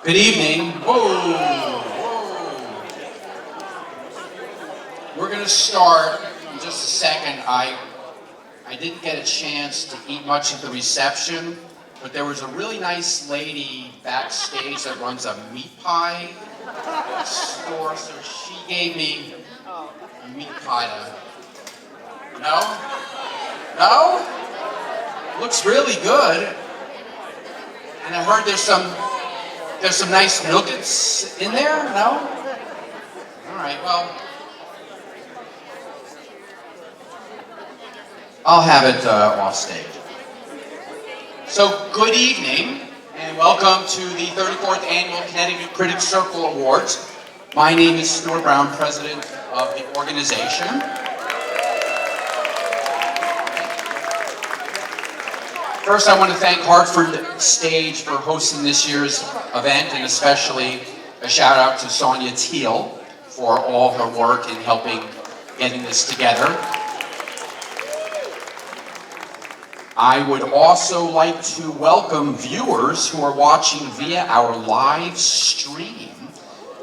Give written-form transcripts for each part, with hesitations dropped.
Good evening. Whoa. We're going to start in just a second. I didn't get a chance to eat much at the reception, but there was a really nice lady backstage that runs a meat pie store, so she gave me a meat pie to... No? No? Looks really good. And I heard there's some nice nuggets in there, no? All right, well, I'll have it off stage. So, good evening, and welcome to the 34th Annual Connecticut Critics Circle Awards. My name is Stuart Brown, president of the organization. First, I want to thank Harford Stage for hosting this year's event, and especially a shout out to Sonia Teal for all her work in helping getting this together. I would also like to welcome viewers who are watching via our live stream.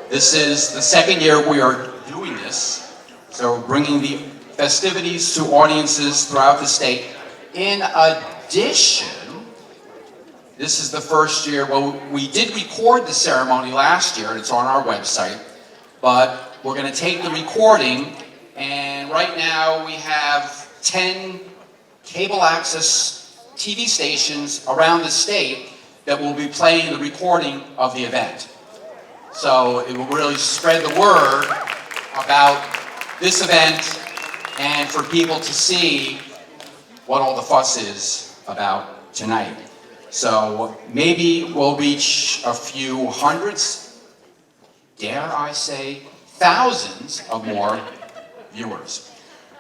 This is the second year we are doing this, so we're bringing the festivities to audiences throughout the state. In addition, this is the first year, well, we did record the ceremony last year, and it's on our website, but we're going to take the recording, and right now we have 10 cable access TV stations around the state that will be playing the recording of the event. So it will really spread the word about this event and for people to see what all the fuss is about tonight. So maybe we'll reach a few hundreds, dare I say, thousands of more viewers.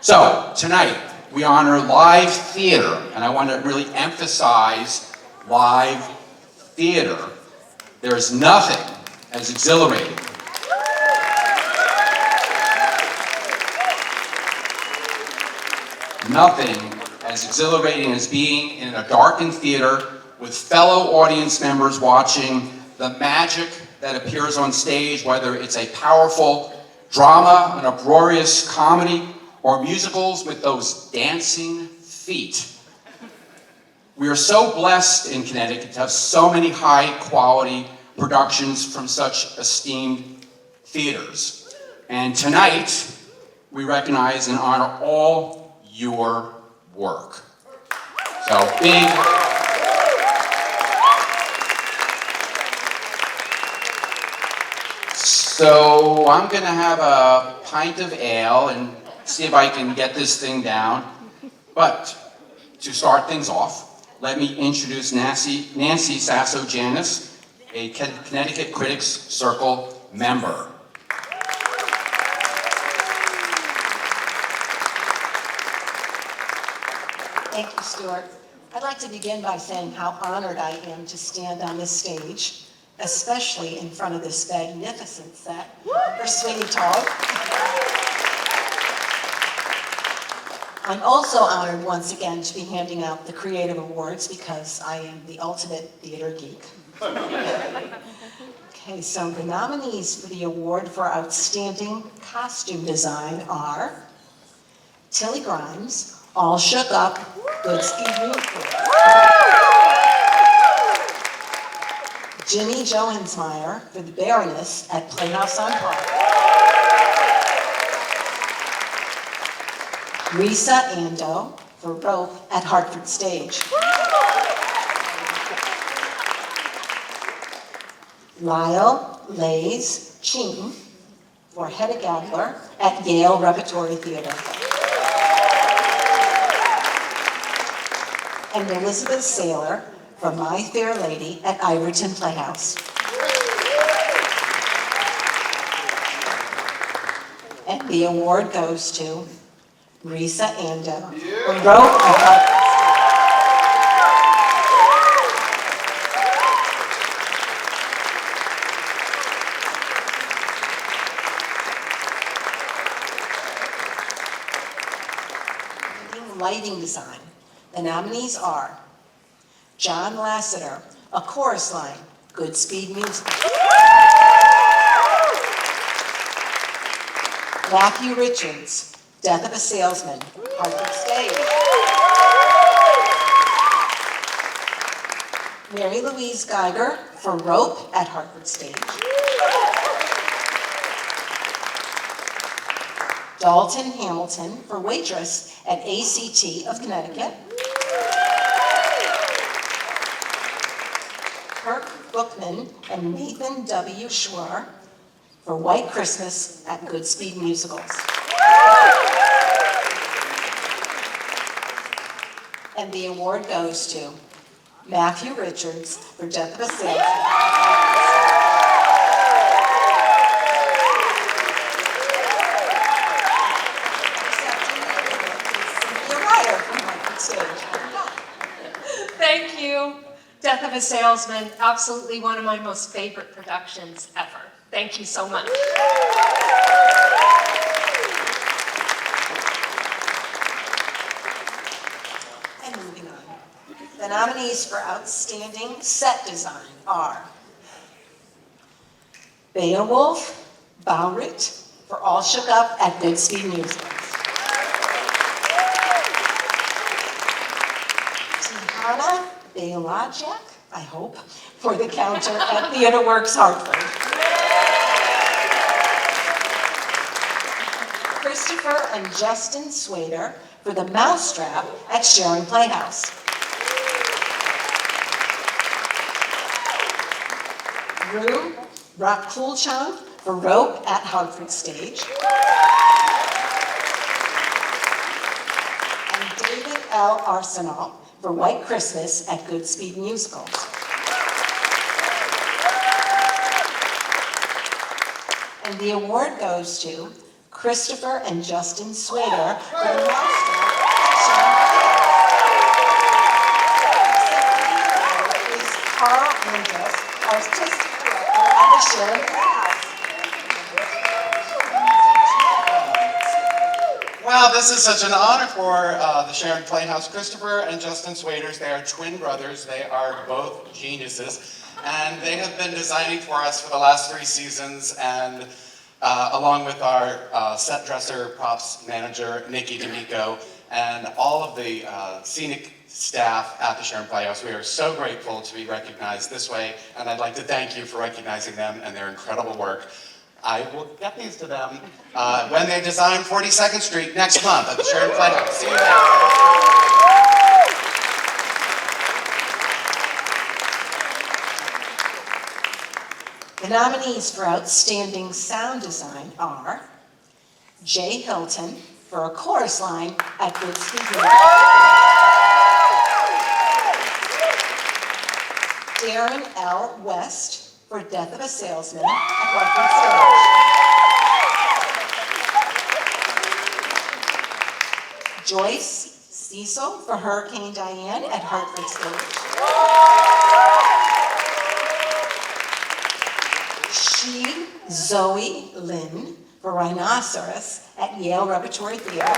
So tonight we honor live theater, and I want to really emphasize live theater. There's nothing as exhilarating as being in a darkened theater with fellow audience members watching the magic that appears on stage, whether it's a powerful drama, an uproarious comedy, or musicals with those dancing feet. We are so blessed in Connecticut to have so many high-quality productions from such esteemed theaters. And tonight, we recognize and honor all your work. So big. So I'm gonna have a pint of ale and see if I can get this thing down. But to start things off, let me introduce Nancy Sasso-Janis, a Connecticut Critics Circle member. Thank you, Stuart. I'd like to begin by saying how honored I am to stand on this stage, especially in front of this magnificent set for Sweeney Todd. I'm also honored once again to be handing out the Creative Awards because I am the ultimate theater geek. Okay, so the nominees for the award for Outstanding Costume Design are Tilly Grimes, All Shook Up, Good Ski Beautiful. Ginny Johensmeyer for the Baroness at Playhouse on Park. Risa Ando for Rope at Hartford Stage. Lyle Lays Ching for Hedda Gabler at Yale Repertory Theater. And Elizabeth Saylor for My Fair Lady at Iverton Playhouse. And the award goes to Risa Ando for Rope at Hartford Stage. Lighting design. The nominees are John Lasseter, A Chorus Line, Goodspeed Musical. Matthew Richards, Death of a Salesman, Harford Stage. Mary Louise Geiger for Rope at Hartford Stage. Dalton Hamilton for Waitress at ACT of Connecticut. Kirk Bookman and Nathan W. Schwer for White Christmas at Goodspeed Musicals. And the award goes to Matthew Richards for Death of a Salesman. Thank you. Death of a Salesman, absolutely one of my most favorite productions ever. Thank you so much. And moving on. The nominees for Outstanding Set Design are Beowulf Bowrit for All Shook Up at Goodspeed Musicals. Tihana Beilajek, I hope, for The Counter at TheaterWorks Hartford. Christopher and Justin Swader for The Mousetrap at Sharon Playhouse. Rue Rakulchang for Rope at Hartford Stage. And David L. Arsenal for White Christmas at Goodspeed Musicals. And the award goes to Christopher and Justin Swader for The Mousetrap at Sharon Playhouse. Is Carl Andrus, Artistic Director at the Sharon Playhouse. Well, this is such an honor for the Sharon Playhouse. Christopher and Justin Swaders, they are twin brothers. They are both geniuses. And they have been designing for us for the last 3 seasons. And along with our set dresser, props manager, Nikki D'Amico, and all of the scenic staff at the Sharon Playhouse, we are so grateful to be recognized this way. And I'd like to thank you for recognizing them and their incredible work. I will get these to them when they design 42nd Street next month at the Sharon Playhouse. See you there. The nominees for Outstanding Sound Design are Jay Hilton for A Chorus Line at Goodspeed Musicals. Darren L. West for Death of a Salesman at Harford Stage. Joyce Cecil for Hurricane Diane at Hartford Stage. She Zoe Lynn for Rhinoceros at Yale Repertory Theater.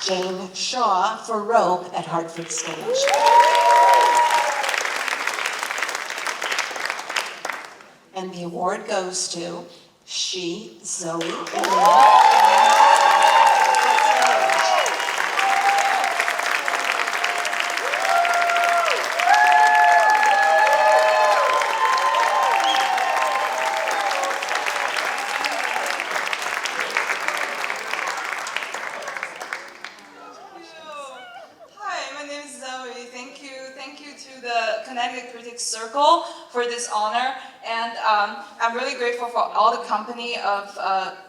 Jane Shaw for Rope at Hartford Stage. And the award goes to She Zoe Lynn. Connecticut Critics Circle for this honor, and I'm really grateful for all the company of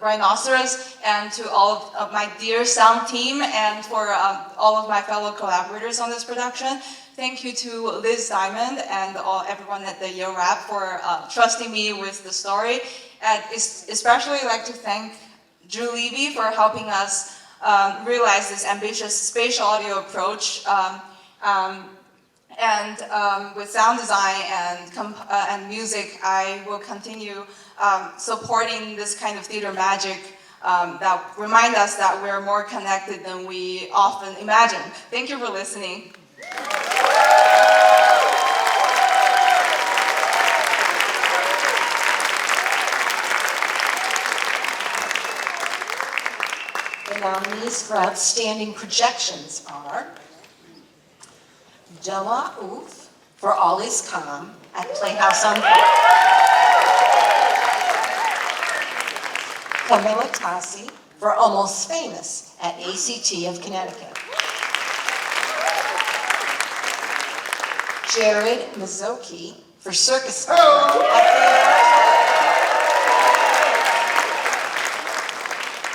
Rhinoceros and to all of my dear sound team and for all of my fellow collaborators on this production. Thank you to Liz Diamond and everyone at the Yale Rap for trusting me with the story, and especially like to thank Drew Levy for helping us realize this ambitious spatial audio approach. With sound design and music, I will continue supporting this kind of theater magic that remind us that we're more connected than we often imagine. Thank you for listening. nominees for outstanding projections are Della Oof for All Is Calm at Playhouse on Broadway, Camilla Tassi for Almost Famous at ACT of Connecticut, Jared Mazzocchi for Circus Theater at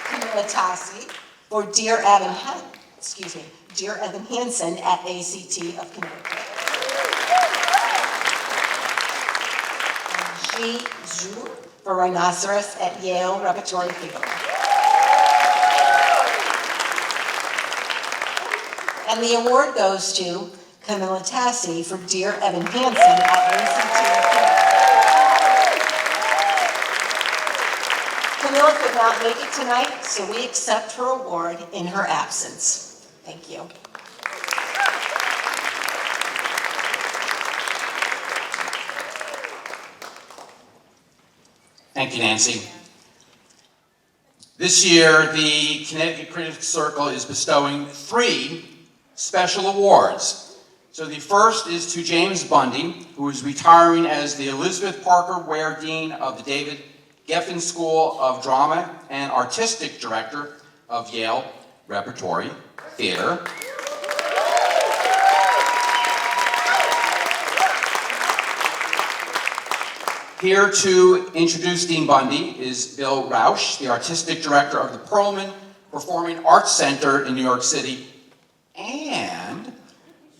Camilla Tassi for Dear Evan Hansen at ACT of Connecticut, and Ji Zhu for Rhinoceros at Yale Repertory Theater. And the award goes to Camilla Tassi for Dear Evan Hansen at ACT of Connecticut. Camilla could not make it tonight, so we accept her award in her absence. Thank you. Thank you, Nancy. This year, the Connecticut Critics Circle is bestowing 3 special awards. So the first is to James Bundy, who is retiring as the Elizabeth Parker Ware Dean of the David Geffen School of Drama and Artistic Director of Yale Repertory Theater. Here to introduce Dean Bundy is Bill Rausch, the Artistic Director of the Perlman Performing Arts Center in New York City, and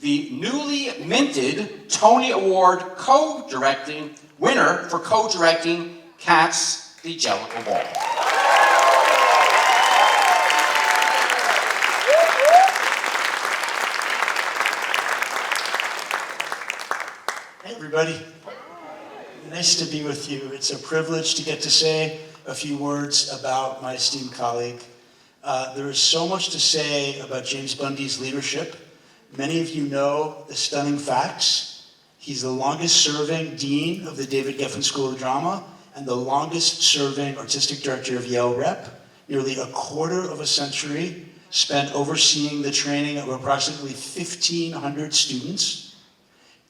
the newly minted Tony Award co-directing winner for co-directing Cats, the Jellicle Ball. Hey everybody, nice to be with you. It's a privilege to get to say a few words about my esteemed colleague. There is so much to say about James Bundy's leadership. Many of you know the stunning facts. He's the longest serving dean of the David Geffen School of Drama and the longest serving artistic director of Yale Rep. Nearly a quarter of a century spent overseeing the training of approximately 1,500 students,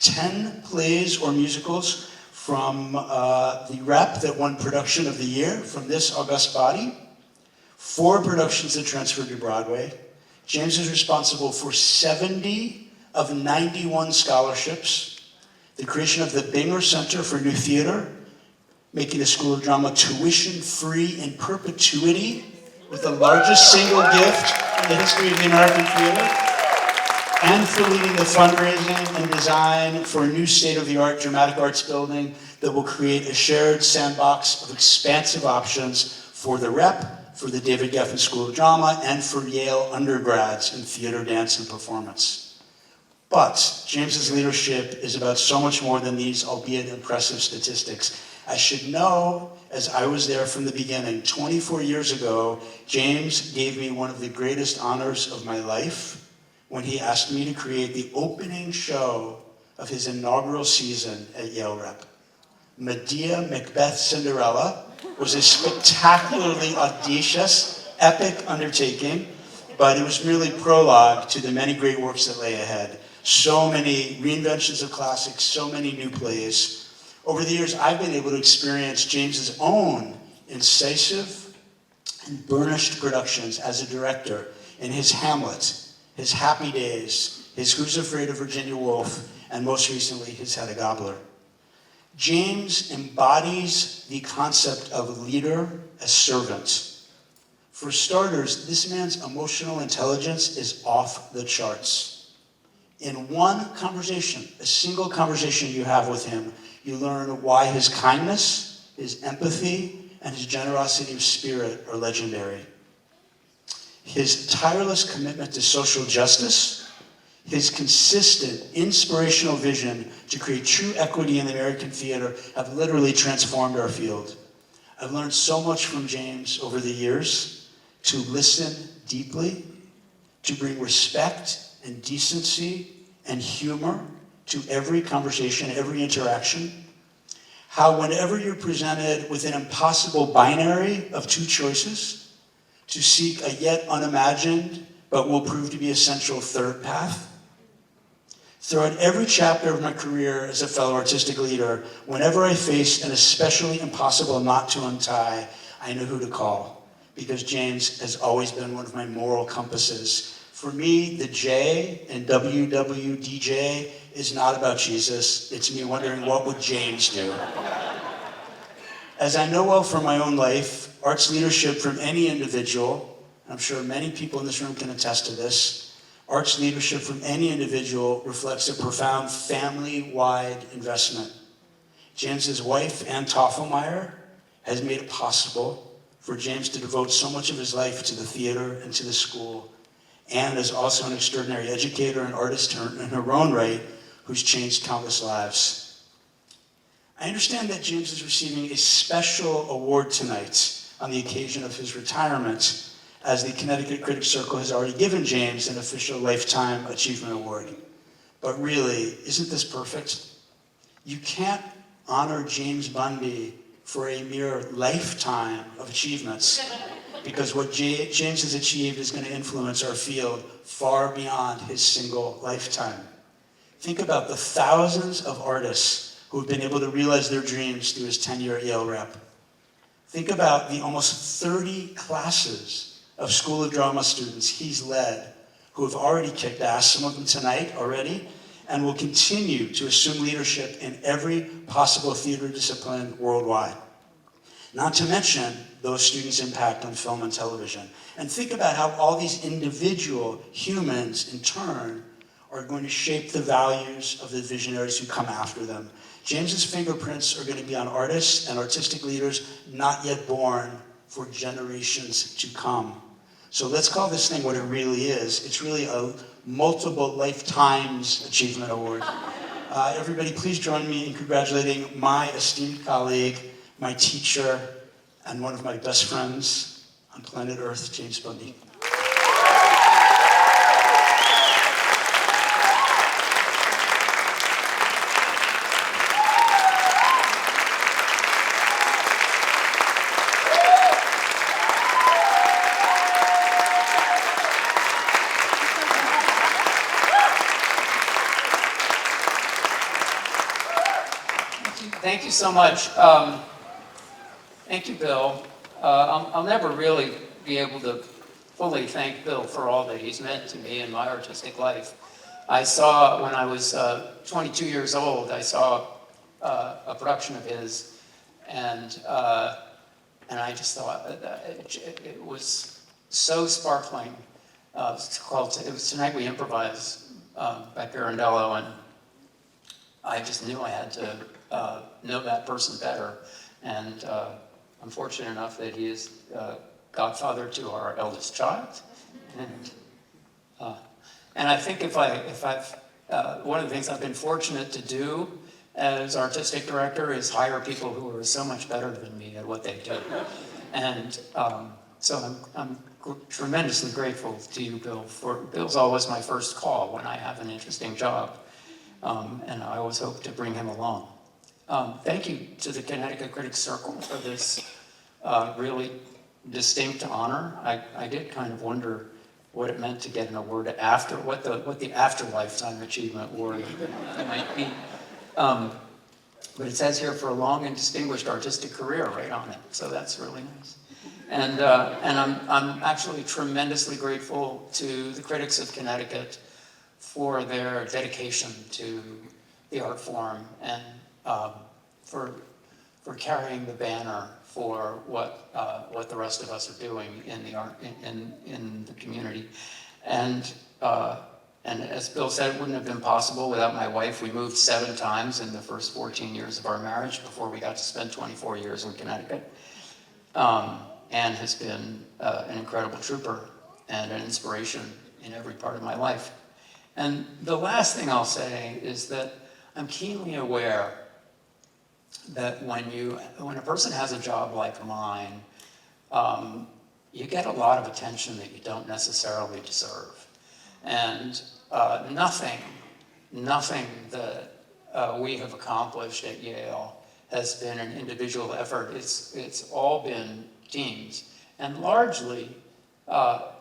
10 plays or musicals from the Rep that won Production of the Year from this august body, 4 productions that transferred to Broadway. James is responsible for 70 of 91 scholarships, the creation of the Binger Center for New Theater, making the School of Drama tuition-free in perpetuity with the largest single gift in the history of the American theater, and for leading the fundraising and design for a new state-of-the-art dramatic arts building that will create a shared sandbox of expansive options for the Rep, for the David Geffen School of Drama, and for Yale undergrads in theater, dance, and performance. But James's leadership is about so much more than these, albeit impressive, statistics. I should know, as I was there from the beginning, 24 years ago, James gave me one of the greatest honors of my life when he asked me to create the opening show of his inaugural season at Yale Rep. Medea Macbeth Cinderella was a spectacularly audacious, epic undertaking, but it was merely prologue to the many great works that lay ahead. So many reinventions of classics, so many new plays. Over the years, I've been able to experience James's own incisive and burnished productions as a director in his Hamlet, his Happy Days, his Who's Afraid of Virginia Woolf, and most recently, his Hedda Gabler. James embodies the concept of leader as servant. For starters, this man's emotional intelligence is off the charts. In one conversation, a single conversation you have with him, you learn why his kindness, his empathy, and his generosity of spirit are legendary. His tireless commitment to social justice, his consistent, inspirational vision to create true equity in the American theater have literally transformed our field. I've learned so much from James over the years: to listen deeply, to bring respect and decency and humor to every conversation, every interaction. How whenever you're presented with an impossible binary of 2 choices, to seek a yet unimagined but will prove to be essential third path. Throughout every chapter of my career as a fellow artistic leader, whenever I faced an especially impossible knot to untie, I knew who to call, because James has always been one of my moral compasses. For me, the J in WWDJ is not about Jesus. It's me wondering, what would James do? As I know well from my own life, arts leadership from any individual, and I'm sure many people in this room can attest to this, arts leadership from any individual reflects a profound family-wide investment. James's wife, Ann Toffelmeyer, has made it possible for James to devote so much of his life to the theater and to the school. Ann is also an extraordinary educator and artist in her own right, who's changed countless lives. I understand that James is receiving a special award tonight on the occasion of his retirement, as the Connecticut Critics Circle has already given James an official Lifetime Achievement Award. But really, isn't this perfect? You can't honor James Bundy for a mere lifetime of achievements, because what James has achieved is going to influence our field far beyond his single lifetime. Think about the thousands of artists who have been able to realize their dreams through his 10-year Yale rep. Think about the almost 30 classes of School of Drama students he's led, who have already kicked ass, some of them tonight already, and will continue to assume leadership in every possible theater discipline worldwide. Not to mention those students' impact on film and television. And think about how all these individual humans, in turn, are going to shape the values of the visionaries who come after them. James's fingerprints are going to be on artists and artistic leaders not yet born for generations to come. So let's call this thing what it really is. It's really a multiple lifetimes achievement award. Everybody, please join me in congratulating my esteemed colleague, my teacher, and one of my best friends on planet Earth, James Bundy. Thank you so much. Thank you, Bill. I'll never really be able to fully thank Bill for all that he's meant to me in my artistic life. I saw, when I was 22 years old, I saw a production of his, and I just thought that it was so sparkling. It was Tonight We Improvise by Pirandello, and I just knew I had to know that person better, and I'm fortunate enough that he is godfather to our eldest child, and I think if I've one of the things I've been fortunate to do as artistic director is hire people who are so much better than me at what they do, and so I'm tremendously grateful to you, Bill. Bill's always my first call when I have an interesting job, and I always hope to bring him along. Thank you to the Connecticut Critics Circle for this really distinct honor. I did kind of wonder what it meant to get an award after, what the after Lifetime Achievement Award might be. But it says here for a long and distinguished artistic career right on it, so that's really nice. And I'm actually tremendously grateful to the critics of Connecticut for their dedication to the art form and for carrying the banner for what the rest of us are doing in the art in the community. And as Bill said, it wouldn't have been possible without my wife. We moved 7 times in the first 14 years of our marriage before we got to spend 24 years in Connecticut. Anne has been an incredible trooper and an inspiration in every part of my life. And the last thing I'll say is that I'm keenly aware that when a person has a job like mine, you get a lot of attention that you don't necessarily deserve. And nothing that we have accomplished at Yale has been an individual effort. It's all been teams. And largely,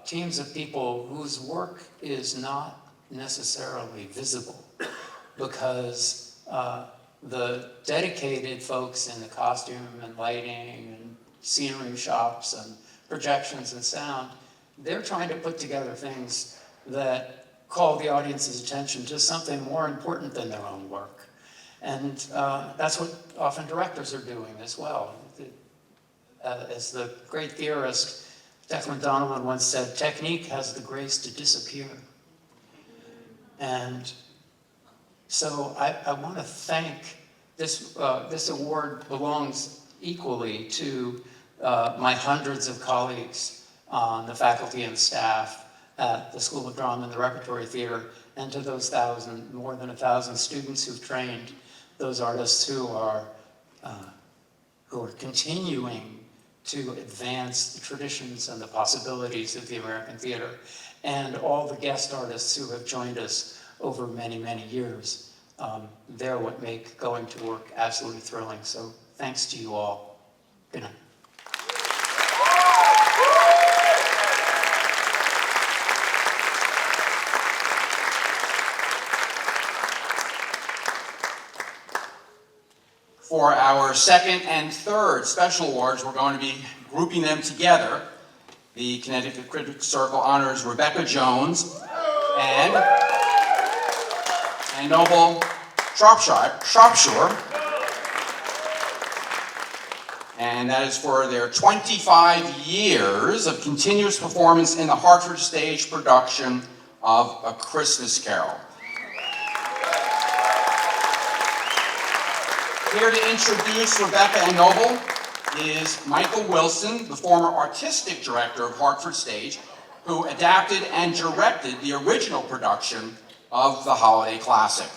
teams of people whose work is not necessarily visible, because the dedicated folks in the costume and lighting and scenery shops and projections and sound, they're trying to put together things that call the audience's attention to something more important than their own work. And that's what often directors are doing as well. As the great theorist Declan Donovan once said, technique has the grace to disappear. And so I want to thank this award belongs equally to my hundreds of colleagues on the faculty and staff at the School of Drama and the Repertory Theater, and to those more than 1,000 students who've trained those artists who are continuing to advance the traditions and the possibilities of the American theater, and all the guest artists who have joined us over many, many years. They're what make going to work absolutely thrilling. So thanks to you all. Good night. For our second and third special awards, we're going to be grouping them together. The Connecticut Critics Circle honors Rebecca Jones and Noble Shropshire. And that is for their 25 years of continuous performance in the Hartford Stage production of A Christmas Carol. Here to introduce Rebecca and Noble is Michael Wilson, the former artistic director of Hartford Stage, who adapted and directed the original production of the holiday classic.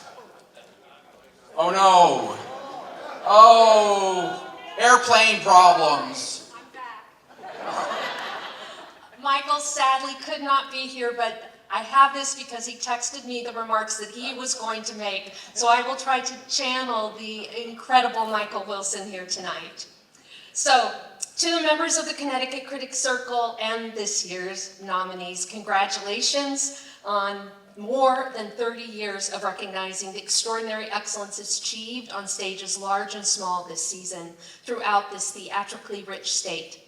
Oh no. Oh, airplane problems. I'm back. Michael sadly could not be here, but I have this because he texted me the remarks that he was going to make, so I will try to channel the incredible Michael Wilson here tonight. So, to the members of the Connecticut Critics Circle and this year's nominees, congratulations on more than 30 years of recognizing the extraordinary excellence achieved on stages large and small this season throughout this theatrically rich state.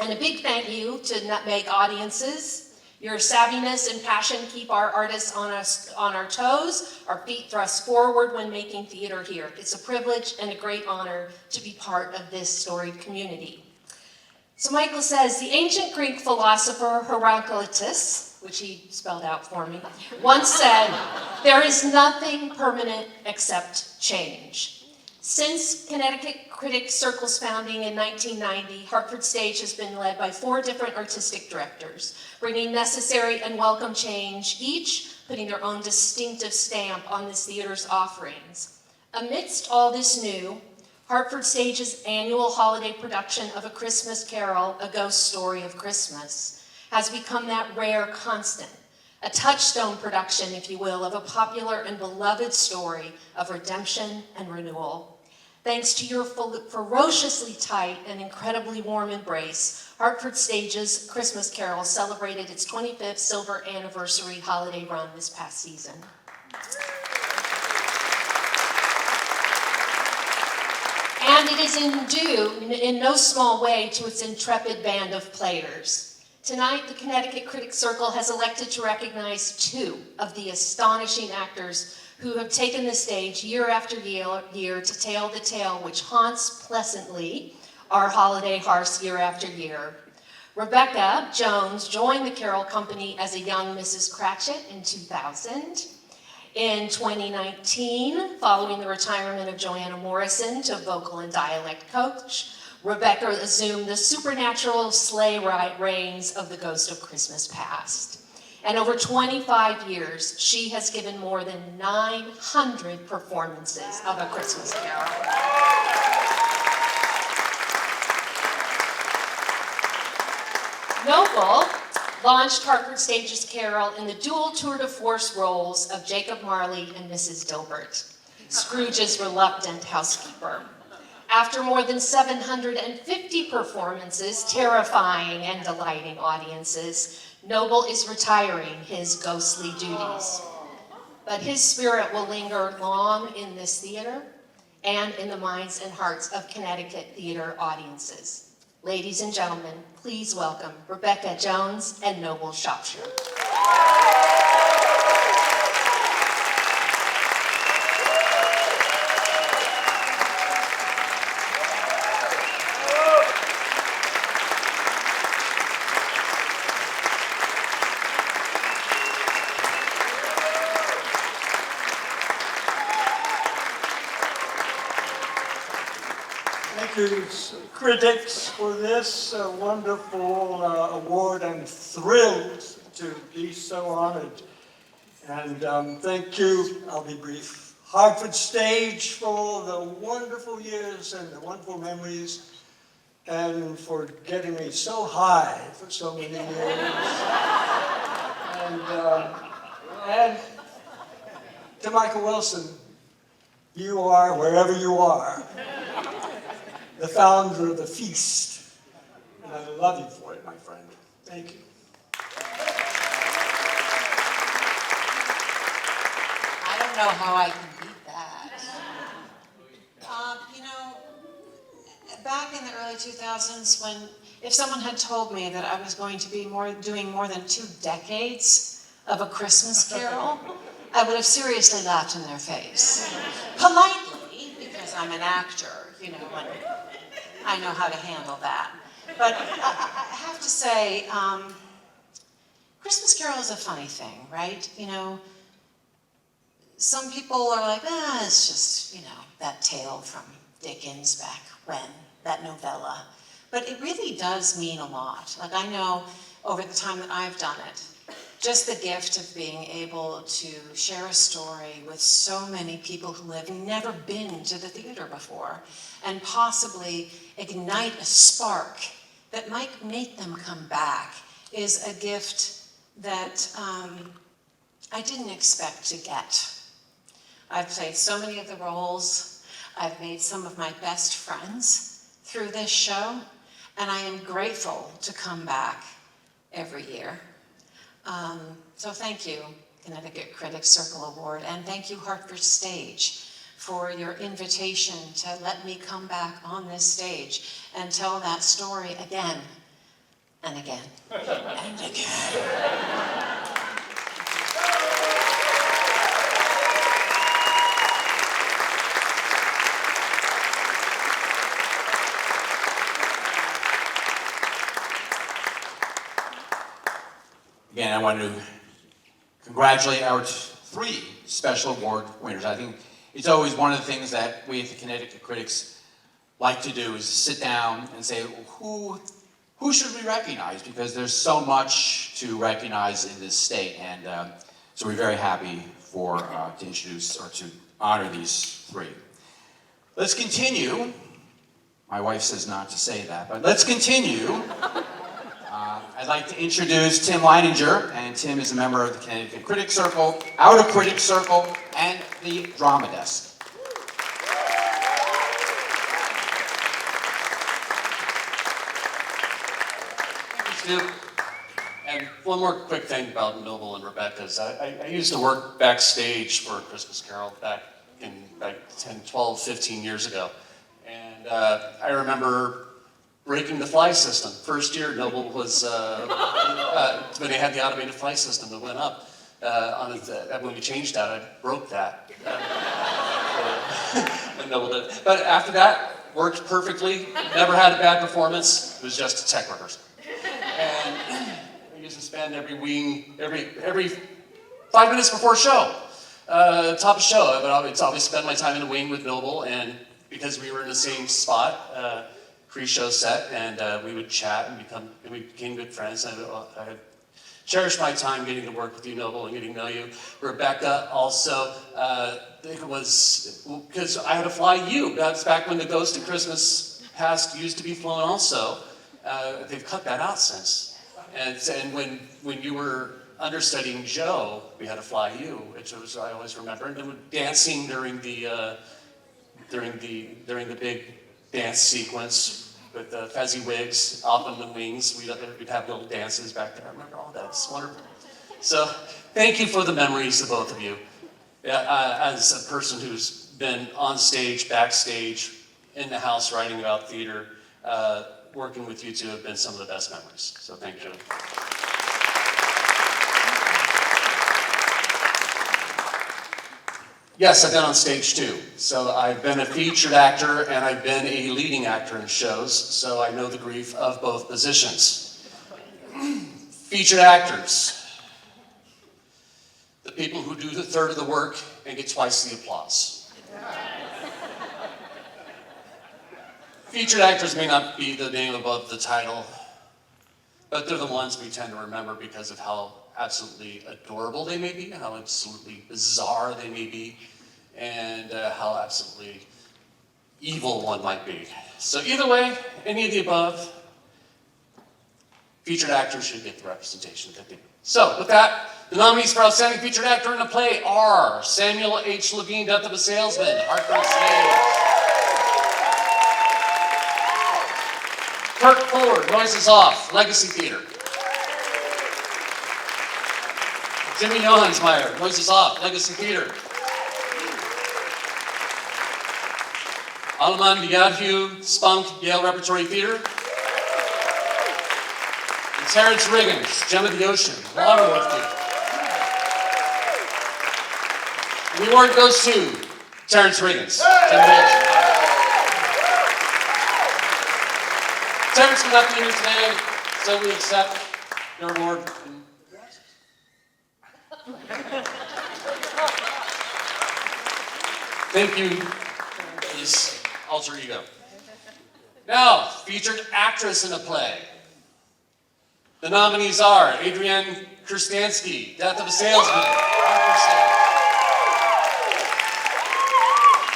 And a big thank you to Nutmeg audiences. Your savviness and passion keep our artists on our toes, our feet thrust forward when making theater here. It's a privilege and a great honor to be part of this storied community. So Michael says, the ancient Greek philosopher Heraclitus, which he spelled out for me, once said, there is nothing permanent except change. Since Connecticut Critics Circle's founding in 1990, Hartford Stage has been led by 4 different artistic directors, bringing necessary and welcome change, each putting their own distinctive stamp on this theater's offerings. Amidst all this new, Hartford Stage's annual holiday production of A Christmas Carol, A Ghost Story of Christmas, has become that rare constant, a touchstone production, if you will, of a popular and beloved story of redemption and renewal. Thanks to your ferociously tight and incredibly warm embrace, Hartford Stage's Christmas Carol celebrated its 25th silver anniversary holiday run this past season. And it is due in no small way to its intrepid band of players. Tonight, the Connecticut Critics Circle has elected to recognize 2 of the astonishing actors who have taken the stage year after year to tell the tale which haunts pleasantly our holiday hearths year after year. Rebecca Jones joined the Carol Company as a young Mrs. Cratchit in 2000. In 2019, following the retirement of Joanna Morrison to vocal and dialect coach, Rebecca assumed the supernatural sleigh ride reins of the Ghost of Christmas Past. And over 25 years, she has given more than 900 performances of A Christmas Carol. Noble launched Hartford Stage's Carol in the dual tour de force roles of Jacob Marley and Mrs. Dilbert, Scrooge's reluctant housekeeper. After more than 750 performances, terrifying and delighting audiences, Noble is retiring his ghostly duties. But his spirit will linger long in this theater and in the minds and hearts of Connecticut theater audiences. Ladies and gentlemen, please welcome Rebecca Jones and Noble Shropshire. Thank you, critics, for this wonderful award. I'm thrilled to be so honored. And thank you, I'll be brief, Harford Stage, for the wonderful years and the wonderful memories, and for getting me so high for so many years. And to Michael Wilson, you are, wherever you are, the founder of the feast. And I love you for it, my friend. Thank you. I don't know how I can beat that. You know, back in the early 2000s, if someone had told me that I was going to be doing more than 2 decades of A Christmas Carol, I would have seriously laughed in their face. Politely, because I'm an actor, you know, and I know how to handle that. But I have to say, Christmas Carol is a funny thing, right? You know, some people are like, it's just, you know, that tale from Dickens back when, that novella. But it really does mean a lot. Like, I know over the time that I've done it, just the gift of being able to share a story with so many people who have never been to the theater before, and possibly ignite a spark that might make them come back, is a gift that I didn't expect to get. I've played so many of the roles. I've made some of my best friends through this show, and I am grateful to come back every year. So thank you, Connecticut Critics Circle Award, and thank you, Harford Stage, for your invitation to let me come back on this stage and tell that story again and again and again. Again, I want to congratulate our 3 special award winners. I think it's always one of the things that we at the Connecticut Critics like to do is sit down and say, who should we recognize? Because there's so much to recognize in this state, and so we're very happy to introduce or to honor these 3. Let's continue. My wife says not to say that, but let's continue. I'd like to introduce Tim Leininger, and Tim is a member of the Connecticut Critics Circle, Outer Critics Circle, and the Drama Desk. Thank you, Stu. And one more quick thing about Noble and Rebecca's. I used to work backstage for Christmas Carol back 10, 12, 15 years ago. And I remember breaking the fly system. First year, Noble was, when they had the automated fly system that went up, when we changed that, I broke that. When Noble did. But after that, worked perfectly, never had a bad performance. It was just a tech rehearsal. And I used to spend every 5 minutes before show, top of show, I would always spend my time in the wing with Noble, and because we were in the same spot, pre-show set, and we would chat and we became good friends. I cherished my time getting to work with you, Noble, and getting to know you. Rebecca also, it was because I had to fly you. That's back when the Ghost of Christmas Past used to be flown also. They've cut that out since. And when you were understudying Joe, we had to fly you, which was, I always remember, and dancing during the big dance sequence with the fezzy wigs off on the wings. We'd have little dances back there. I remember all that. It's wonderful. So thank you for the memories of both of you. As a person who's been on stage, backstage, in the house writing about theater, working with you two have been some of the best memories. So thank you. Yes, I've been on stage too. So I've been a featured actor and I've been a leading actor in shows, so I know the grief of both positions. Featured actors, the people who do the third of the work and get twice the applause. Featured actors may not be the name above the title, but they're the ones we tend to remember because of how absolutely adorable they may be, how absolutely bizarre they may be, and how absolutely evil one might be. So either way, any of the above, featured actors should get the representation that they do. So with that, the nominees for Outstanding Featured Actor in a Play are Samuel H. Levine, Death of a Salesman, Harford Stage. Kirk Fuller, Noises Off, Legacy Theater. Jimmy Johansmeyer, Noises Off, Legacy Theater. Alaman Diadhu, Spunk, Yale Repertory Theater. And Terrence Riggins, Gem of the Ocean, Waterworth Theater. And the award goes to Terrence Riggins, Gem of the Ocean. Terrence could not be here today, so we accept your award. Thank you, his alter ego. Now, featured actress in a play. The nominees are Adrienne Kurstansky, Death of a Salesman, Harford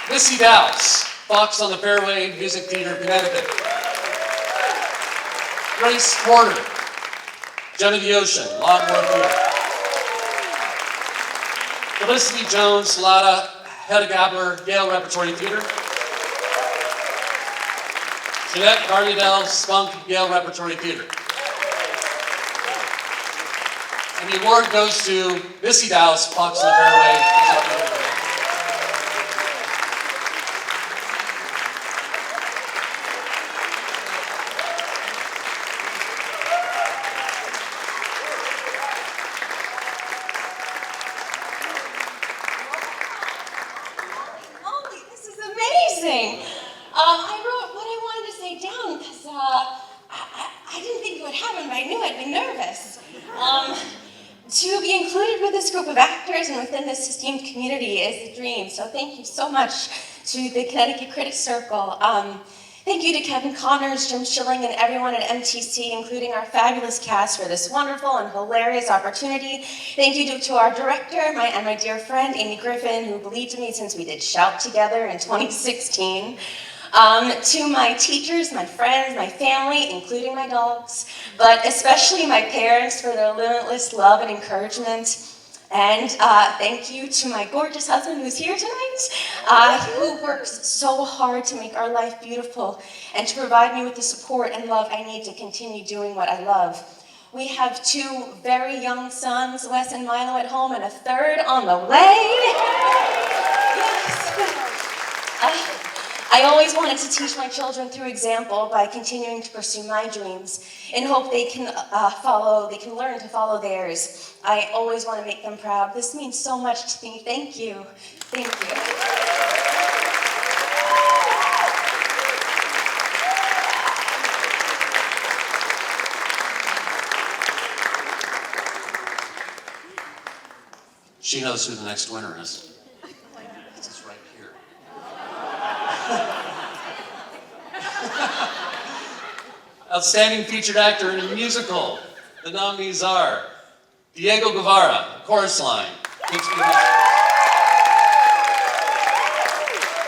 Stage. Missy Dowse, Fox on the Fairway Music Theater, Connecticut. Grace Porter, Gem of the Ocean, Longmore Theater. Felicity Jones, Salata, Hedda Gabler, Yale Repertory Theater. Jeanette Garniedel, Spunk, Yale Repertory Theater. And the award goes to Missy Dowse, Fox on the Fairway Music Theater. I wrote what I wanted to say down because I didn't think it would happen, but I knew I'd be nervous. To be included with this group of actors and within this esteemed community is a dream, so thank you so much to the Connecticut Critics Circle. Thank you to Kevin Connors, Jim Schilling, and everyone at MTC, including our fabulous cast, for this wonderful and hilarious opportunity. Thank you to our director and my dear friend, Amy Griffin, who believed in me since we did Shout together in 2016. To my teachers, my friends, my family, including my dogs, but especially my parents for their limitless love and encouragement. And thank you to my gorgeous husband who's here tonight, who works so hard to make our life beautiful and to provide me with the support and love I need to continue doing what I love. We have two very young sons, Wes and Milo, at home, and a third on the way. Yes. I always wanted to teach my children through example by continuing to pursue my dreams in hope they can learn to follow theirs. I always want to make them proud. This means so much to me. Thank you. Thank you. She knows who the next winner is. It's right here. Outstanding Featured Actor in a Musical. The nominees are Diego Guevara, Chorus Line.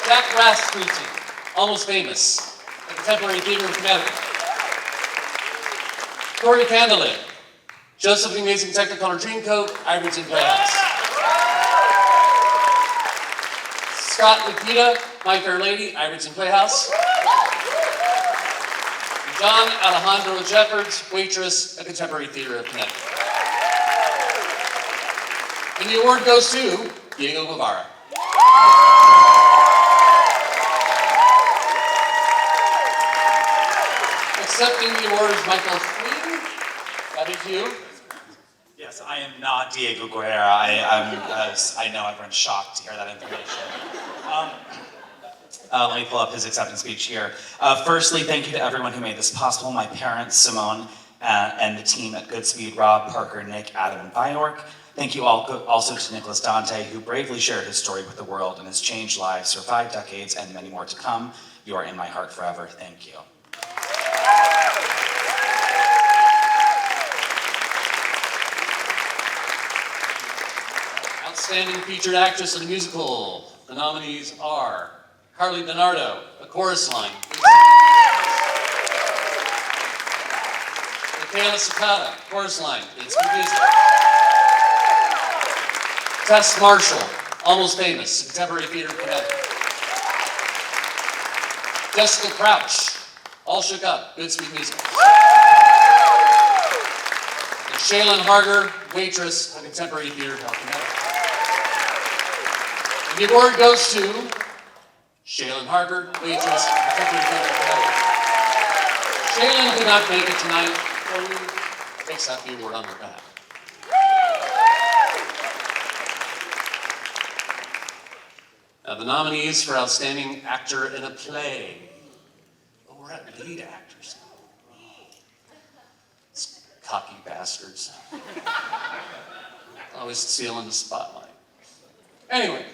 Jack Rasputin, Almost Famous, at the Temporary Theater of Connecticut. Corey Candlelit, Joseph the Amazing Technicolor Dreamcoat, Iverson Playhouse. Scott Lakita, My Fair Lady, Iverson Playhouse. John Alejandro Jeffords, waitress at Contemporary Theater of Connecticut. And the award goes to Diego Guevara. Accepting the award is Michael Flynn. That is you. Yes, I am not Diego Guerra. I know everyone's shocked to hear that information. Let me pull up his acceptance speech here. Firstly, thank you to everyone who made this possible. My parents, Simone, and the team at Goodspeed, Rob, Parker, Nick, Adam, and Byork. Thank you also to Nicholas Dante, who bravely shared his story with the world and has changed lives for 5 decades and many more to come. You are in my heart forever. Thank you. Outstanding Featured Actress in a Musical. The nominees are Carly Donardo, A Chorus Line. Michaela Sakata, Chorus Line. It's confusing. Tess Marshall, Almost Famous, Contemporary Theater of Connecticut. Jessica Crouch, All Shook Up, Goodspeed Music. And Shaylin Harger, Waitress, at Contemporary Theater of Connecticut. And the award goes to Shaylin Harger, Waitress, Contemporary Theater of Connecticut. Shaylin did not make it tonight, so we accept the award on her behalf. Now the nominees for Outstanding Actor in a Play. Oh, we're at lead actors. These cocky bastards. Always stealing the spotlight. Anyway,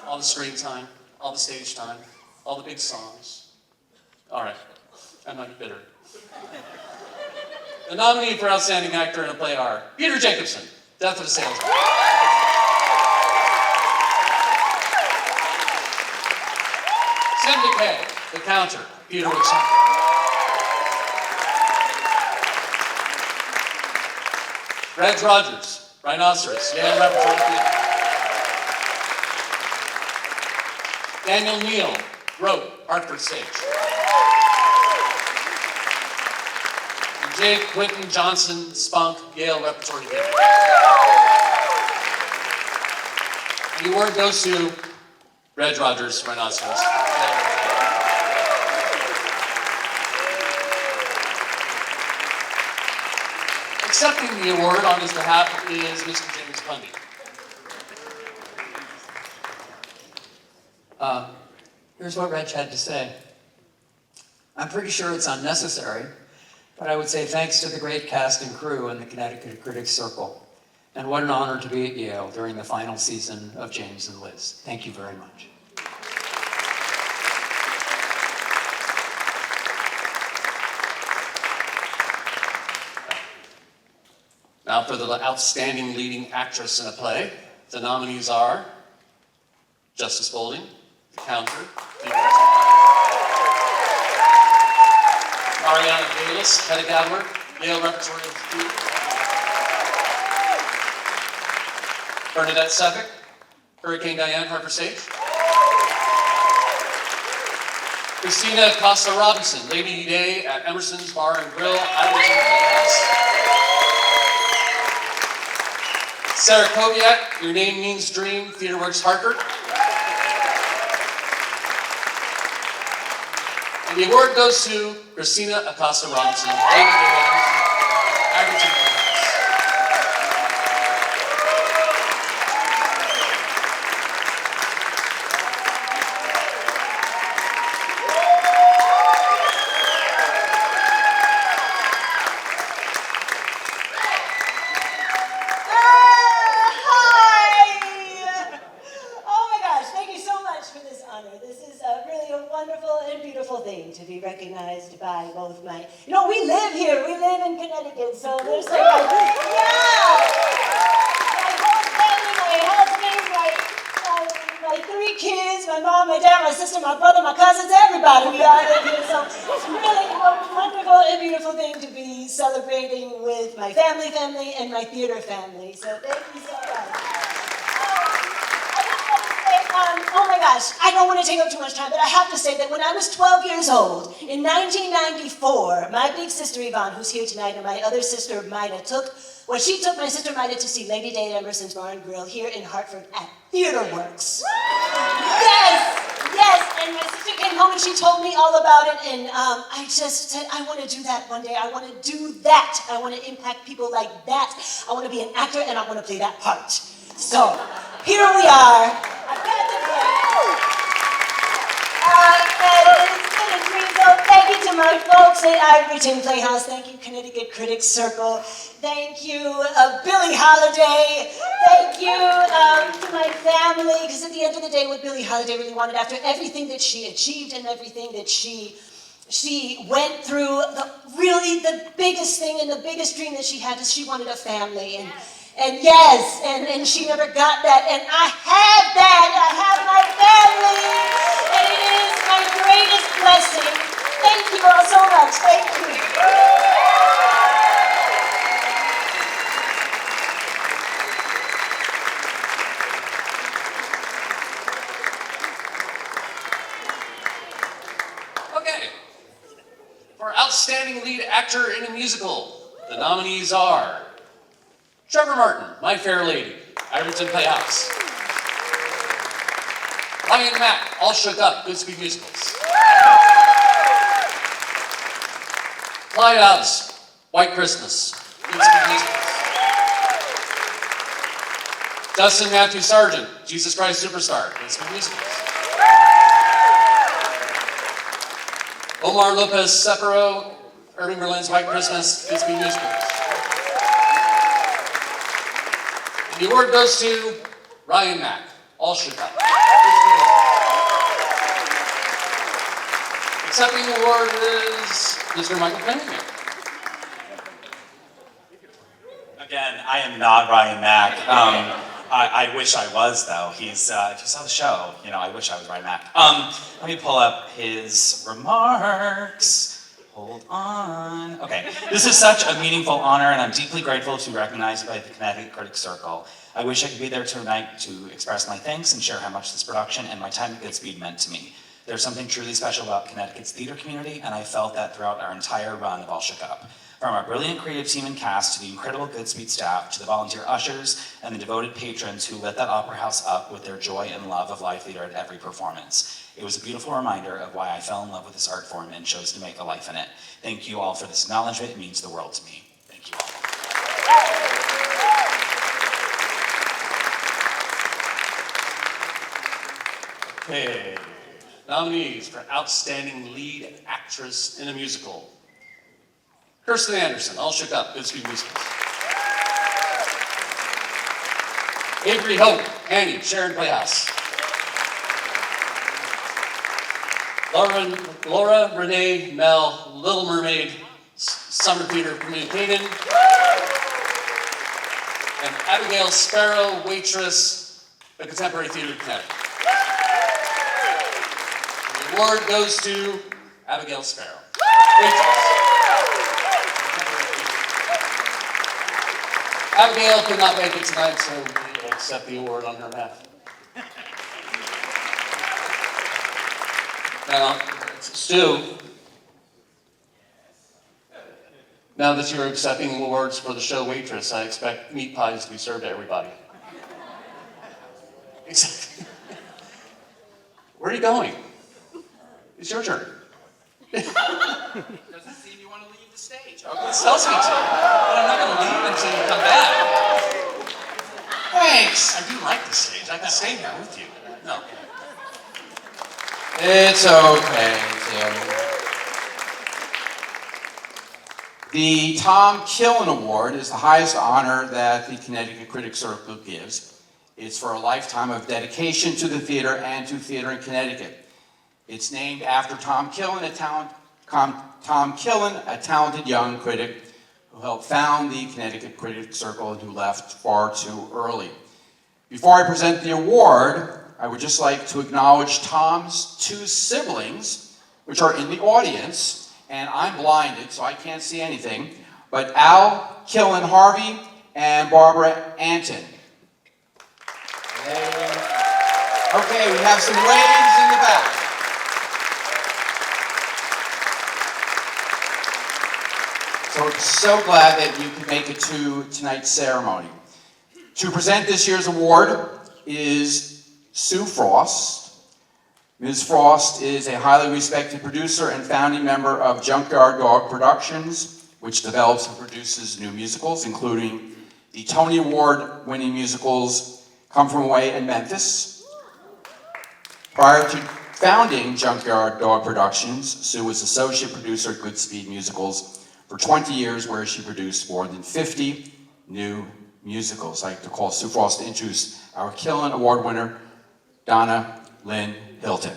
all the screen time, all the stage time, all the big songs. All right, I'm not bitter. The nominee for Outstanding Actor in a Play are Peter Jacobson, Death of a Salesman. Cindy Kay, The Counter, Peter Woodson. Reg Rogers, Rhinoceros, Yale Repertory Theater. Daniel Neal, wrote Hartford Stage. And Jake Quinton Johnson, Spunk, Yale Repertory Theater. And the award goes to Reg Rogers, Rhinoceros. Accepting the award on his behalf is Mr. James Bundy. Here's what Reg had to say. I'm pretty sure it's unnecessary, but I would say thanks to the great cast and crew in the Connecticut Critics Circle. And what an honor to be at Yale during the final season of James and Liz. Thank you very much. Now for the Outstanding Leading Actress in a Play, the nominees are Justice Bolding, The Counter, Mariana Bayless, Hedda Gabler, Yale Repertory Theater, Bernadette Suffolk, Hurricane Diane, Harford Stage, Christina Costa Robinson, Lady Day at Emerson's Bar and Grill, Islington Playhouse. Sarah Kobiak, Your Name Means Dream, TheaterWorks Hartford. And the award goes to Christina Acosta Robinson, Lady Day at Emerson's Bar, to be recognized by both my, we live here, we live in Connecticut, so there's like, my whole family, my husband, my 3 kids, my mom, my dad, my sister, my brother, my cousins, everybody, we all live here, so it's really a wonderful and beautiful thing to be celebrating with my family, and my theater family, so thank you so much. I just want to say Oh my gosh, I don't want to take up too much time, but I have to say that when I was 12 years old, in 1994, my big sister Yvonne, who's here tonight, and my other sister Maida took my sister Maida to see Lady Day Emerson's Bar and Grill here in Hartford at TheaterWorks. Yes, and my sister came home and she told me all about it, and I just said, I want to do that one day. I want to do that. I want to impact people like that. I want to be an actor, and I want to play that part. So, here we are. I've got to play. It's been a dream. So thank you to my folks at Ivoryton Playhouse. Thank you, Connecticut Critics Circle. Thank you, Billie Holiday. Thank you to my family, because at the end of the day, what Billie Holiday really wanted, after everything that she achieved and everything that she went through, the biggest thing and the biggest dream that she had is she wanted a family. And yes, and she never got that, and I have that. I have my family, and it is my greatest blessing. Thank you all so much. Thank you. Okay. For Outstanding Lead Actor in a Musical, the nominees are Trevor Martin, My Fair Lady, Iverton Playhouse. Ryan Mack, All Shook Up, Goodspeed Musicals. Clyde Hobbs, White Christmas, Goodspeed Musicals. Dustin Matthew Sargent, Jesus Christ Superstar, Goodspeed Musicals. Omar Lopez Sepero, Irving Berlin's White Christmas, Goodspeed Musicals. The award goes to Ryan Mack, All Shook Up. Accepting the award is Mr. Michael Cunningham. Again, I am not Ryan Mack. I wish I was, though. If you saw the show, I wish I was Ryan Mack. Let me pull up his remarks. Hold on. Okay, this is such a meaningful honor, and I'm deeply grateful to be recognized by the Connecticut Critics Circle. I wish I could be there tonight to express my thanks and share how much this production and my time at Goodspeed meant to me. There's something truly special about Connecticut's theater community, and I felt that throughout our entire run of All Shook Up. From our brilliant creative team and cast, to the incredible Goodspeed staff, to the volunteer ushers, and the devoted patrons who lit that opera house up with their joy and love of live theater at every performance. It was a beautiful reminder of why I fell in love with this art form and chose to make a life in it. Thank you all for this acknowledgement. It means the world to me. Thank you all. Okay, nominees for Outstanding Lead Actress in a Musical. Kirsten Anderson, All Shook Up, Goodspeed Musicals. Avery Hope, Annie, Sharon Playhouse. Laura Renee Mel, Little Mermaid, Summer Theater Communicated. And Abigail Sparrow, Waitress, the Contemporary Theater of Connecticut. The award goes to Abigail Sparrow, Waitress. Abigail could not make it tonight, so we will accept the award on her behalf. Now, Stu, now that you're accepting awards for the show Waitress, I expect meat pies to be served to everybody. Exactly. Where are you going? It's your turn. Doesn't seem you want to leave the stage. It tells me to. But I'm not going to leave until you come back. Thanks. I do like the stage. I can stay here with you. No. It's okay, Tim. The Tom Killen Award is the highest honor that the Connecticut Critics Circle gives. It's for a lifetime of dedication to the theater and to theater in Connecticut. It's named after Tom Killen, a talented young critic who helped found the Connecticut Critics Circle and who left far too early. Before I present the award, I would just like to acknowledge Tom's two siblings, which are in the audience, and I'm blinded, so I can't see anything, but Al Killen Harvey and Barbara Anton. Okay, we have some waves in the back. So we're so glad that you could make it to tonight's ceremony. To present this year's award is Sue Frost. Ms. Frost is a highly respected producer and founding member of Junkyard Dog Productions, which develops and produces new musicals, including the Tony Award-winning musicals Come From Away and Memphis. Prior to founding Junkyard Dog Productions, Sue was associate producer at Goodspeed Musicals for 20 years, where she produced more than 50 new musicals. I'd like to call Sue Frost to introduce our Killen Award winner, Donna Lynn Hilton.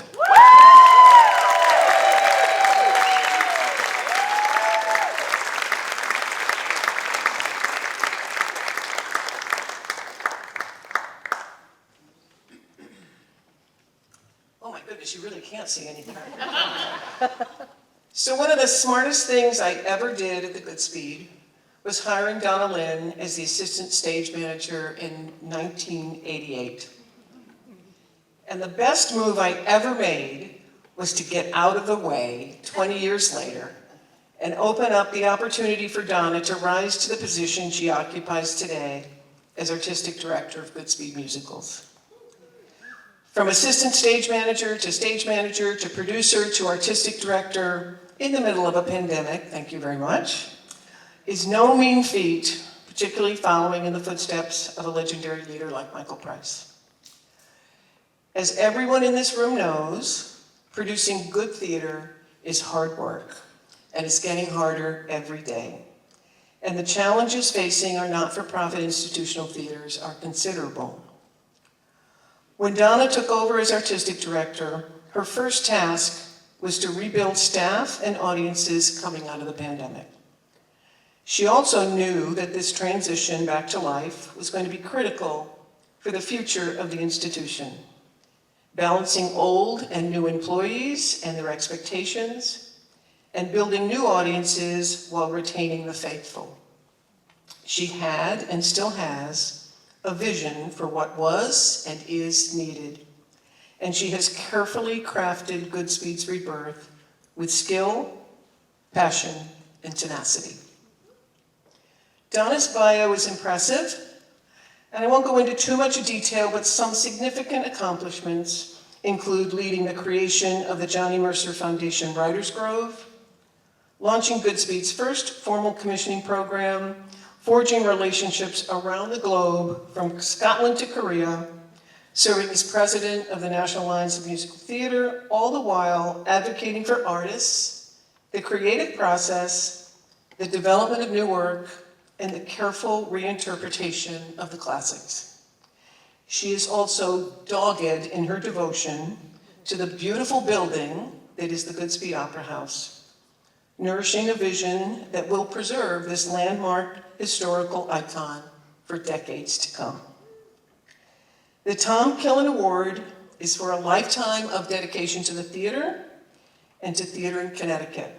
Oh my goodness, you really can't see anything. So one of the smartest things I ever did at the Goodspeed was hiring Donna Lynn as the assistant stage manager in 1988. And the best move I ever made was to get out of the way 20 years later and open up the opportunity for Donna to rise to the position she occupies today as artistic director of Goodspeed Musicals. From assistant stage manager to producer to artistic director in the middle of a pandemic, thank you very much, is no mean feat, particularly following in the footsteps of a legendary leader like Michael Price. As everyone in this room knows, producing good theater is hard work, and it's getting harder every day. And the challenges facing our not-for-profit institutional theaters are considerable. When Donna took over as artistic director, her first task was to rebuild staff and audiences coming out of the pandemic. She also knew that this transition back to life was going to be critical for the future of the institution, balancing old and new employees and their expectations, and building new audiences while retaining the faithful. She had, and still has, a vision for what was and is needed, and she has carefully crafted Goodspeed's rebirth with skill, passion, and tenacity. Donna's bio is impressive, and I won't go into too much detail, but some significant accomplishments include leading the creation of the Johnny Mercer Foundation Writers Grove, launching Goodspeed's first formal commissioning program, forging relationships around the globe from Scotland to Korea, serving as president of the National Alliance of Musical Theater, all the while advocating for artists, the creative process, the development of new work, and the careful reinterpretation of the classics. She is also dogged in her devotion to the beautiful building that is the Goodspeed Opera House, nourishing a vision that will preserve this landmark historical icon for decades to come. The Tom Killen Award is for a lifetime of dedication to the theater and to theater in Connecticut.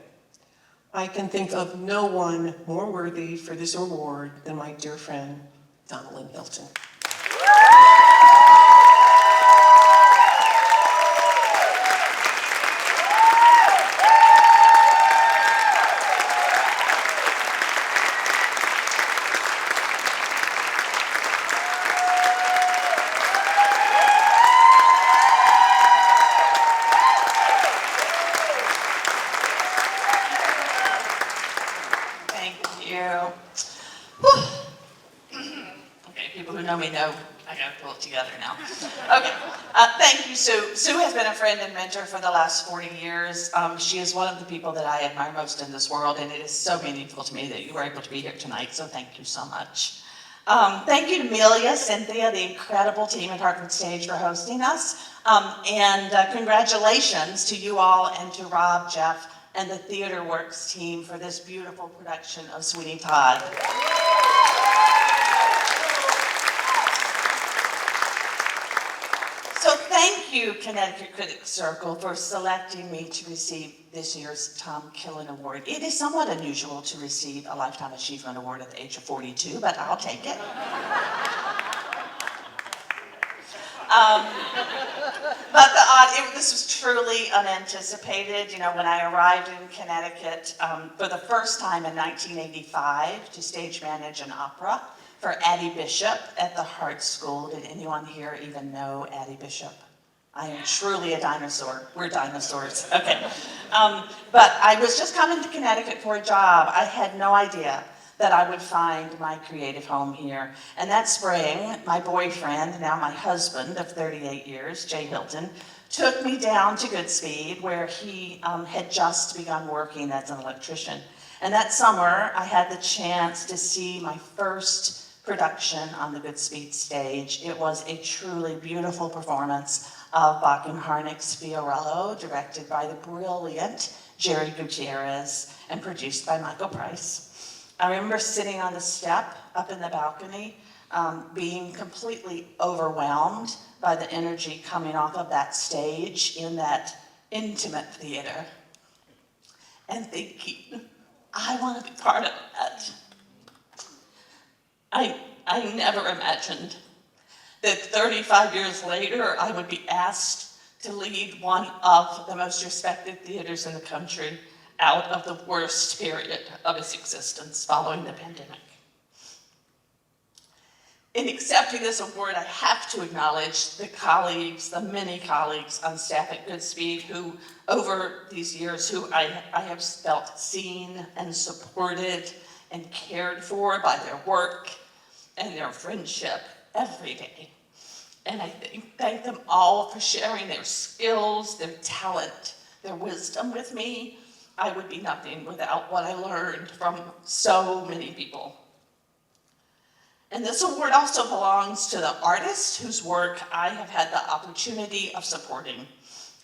I can think of no one more worthy for this award than my dear friend, Donna Lynn Hilton. Know me know I gotta pull it together now. Okay, thank you, Sue. Sue has been a friend and mentor for the last 40 years. She is one of the people that I admire most in this world, and it is so meaningful to me that you were able to be here tonight, so thank you so much. Thank you to Amelia, Cynthia, the incredible team at Harford Stage for hosting us, and congratulations to you all and to Rob, Jeff, and the TheaterWorks team for this beautiful production of Sweeney Todd. So thank you, Connecticut Critics Circle, for selecting me to receive this year's Tom Killen Award. It is somewhat unusual to receive a Lifetime Achievement Award at the age of 42, but I'll take it. This was truly unanticipated. You know, when I arrived in Connecticut for the first time in 1985 to stage manage an opera for Addie Bishop at the Hart School. Did anyone here even know Addie Bishop? I am truly a dinosaur. We're dinosaurs. Okay. But I was just coming to Connecticut for a job. I had no idea that I would find my creative home here. And that spring, my boyfriend, now my husband of 38 years, Jay Hilton, took me down to Goodspeed, where he had just begun working as an electrician. And that summer, I had the chance to see my first production on the Goodspeed stage. It was a truly beautiful performance of Bach and Harnick's Fiorello, directed by the brilliant Jerry Gutierrez and produced by Michael Price. I remember sitting on the step up in the balcony, being completely overwhelmed by the energy coming off of that stage in that intimate theater, and thinking, I want to be part of that. I never imagined that 35 years later, I would be asked to lead one of the most respected theaters in the country out of the worst period of its existence following the pandemic. In accepting this award, I have to acknowledge the colleagues, the many colleagues on staff at Goodspeed who, over these years, who I have felt seen and supported and cared for by their work and their friendship every day. And I thank them all for sharing their skills, their talent, their wisdom with me. I would be nothing without what I learned from so many people. And this award also belongs to the artist whose work I have had the opportunity of supporting.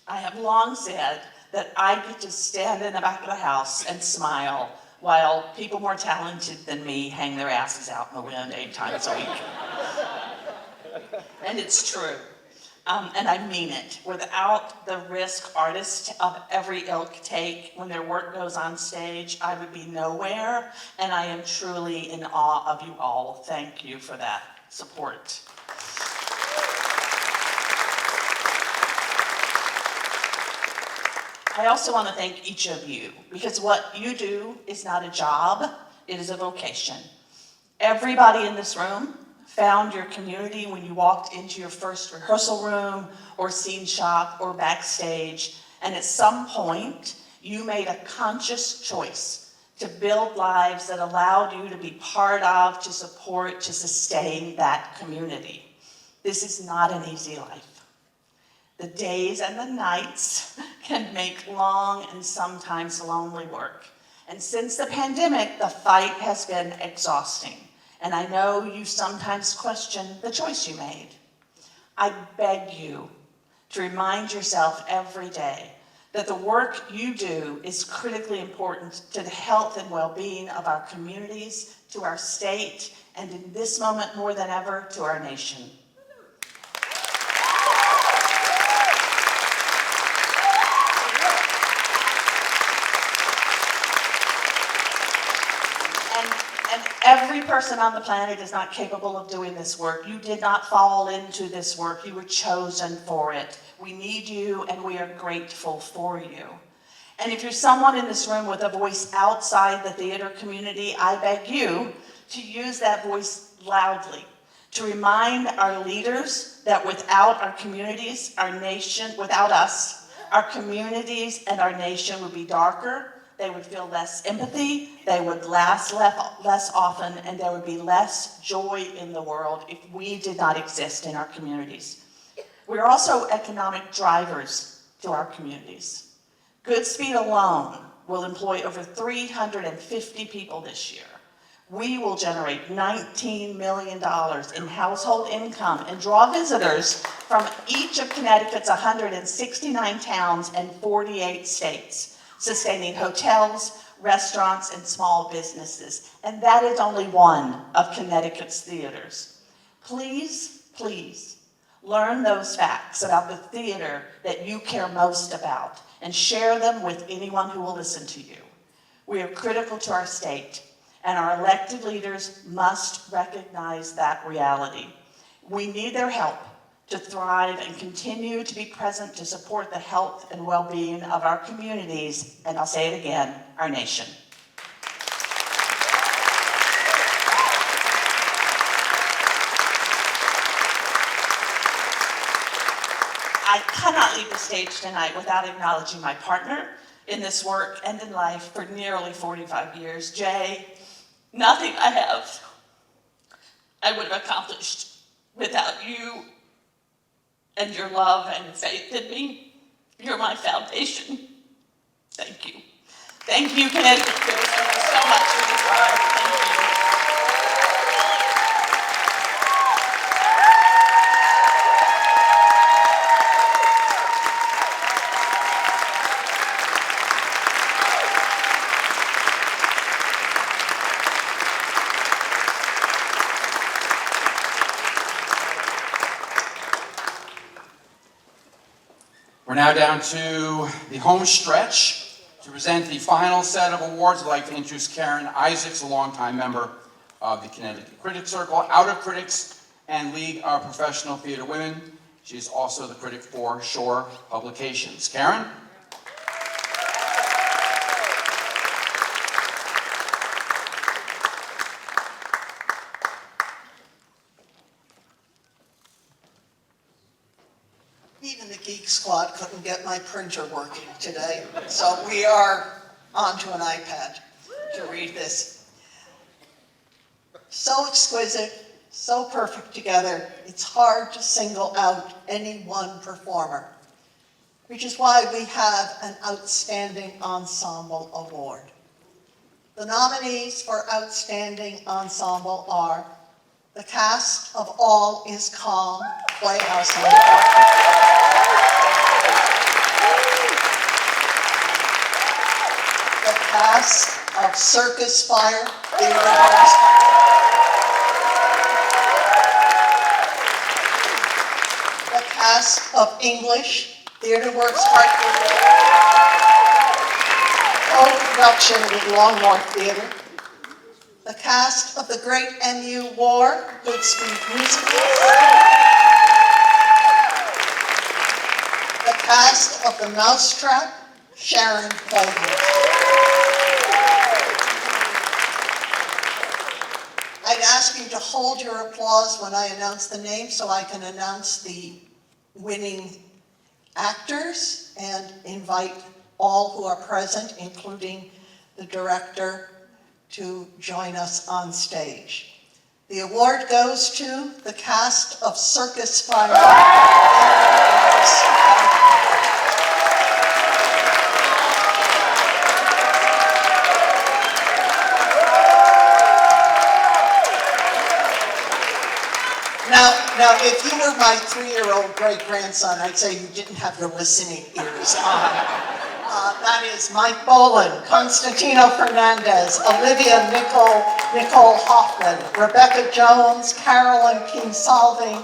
I have long said that I get to stand in the back of the house and smile while people more talented than me hang their asses out in the wind 8 times a week. And it's true. And I mean it. Without the risk artists of every ilk take when their work goes on stage, I would be nowhere, and I am truly in awe of you all. Thank you for that support. I also want to thank each of you, because what you do is not a job, it is a vocation. Everybody in this room found your community when you walked into your first rehearsal room or scene shop or backstage, and at some point you made a conscious choice to build lives that allowed you to be part of, to support, to sustain that community. This is not an easy life. The days and the nights can make long and sometimes lonely work. And since the pandemic, the fight has been exhausting. And I know you sometimes question the choice you made. I beg you to remind yourself every day that the work you do is critically important to the health and well-being of our communities, to our state, and in this moment more than ever, to our nation. Every person on the planet is not capable of doing this work. You did not fall into this work. You were chosen for it. We need you, and we are grateful for you. And if you're someone in this room with a voice outside the theater community, I beg you to use that voice loudly, to remind our leaders that without our communities, our nation, without us, our communities and our nation would be darker. They would feel less empathy, they would last less often, and there would be less joy in the world if we did not exist in our communities. We're also economic drivers to our communities. Goodspeed alone will employ over 350 people this year. We will generate $19 million in household income and draw visitors from each of Connecticut's 169 towns and 48 states, sustaining hotels, restaurants, and small businesses. And that is only one of Connecticut's theaters. Please, please, learn those facts about the theater that you care most about and share them with anyone who will listen to you. We are critical to our state, and our elected leaders must recognize that reality. We need their help to thrive and continue to be present to support the health and well-being of our communities, and I'll say it again, our nation. I cannot leave the stage tonight without acknowledging my partner in this work and in life for nearly 45 years. Jay, nothing I would have accomplished without you and your love and faith in me. You're my foundation. Thank you. Thank you, Connecticut Critics, so much for this ride. Thank you. We're now down to the home stretch. To present the final set of awards, I'd like to introduce Karen Isaacs, a longtime member of the Connecticut Critics Circle, Out of Critics, and League of Professional Theater Women. She is also the critic for Shore Publications. Karen? Even the Geek Squad couldn't get my printer working today, so we are onto an iPad to read this. So exquisite, so perfect together, it's hard to single out any one performer, which is why we have an Outstanding Ensemble Award. The nominees for Outstanding Ensemble are the cast of All Is Calm, Playhouse Musical, the cast of Circus Fire, theatergoers, the cast of English, theaterworks Hartford, co-production with Longmont Theater, the cast of the Great MU War, Goodspeed Musicals, the cast of The Mousetrap, Sharon Coleman. I'd ask you to hold your applause when I announce the name so I can announce the winning actors and invite all who are present, including the director, to join us on stage. The award goes to the cast of Circus Fire. Now, if you were my 3-year-old great-grandson, I'd say you didn't have your listening ears on. That is Mike Boland, Constantino Fernandez, Olivia Nicole Hoffman, Rebecca Jones, Carolyn King-Salving,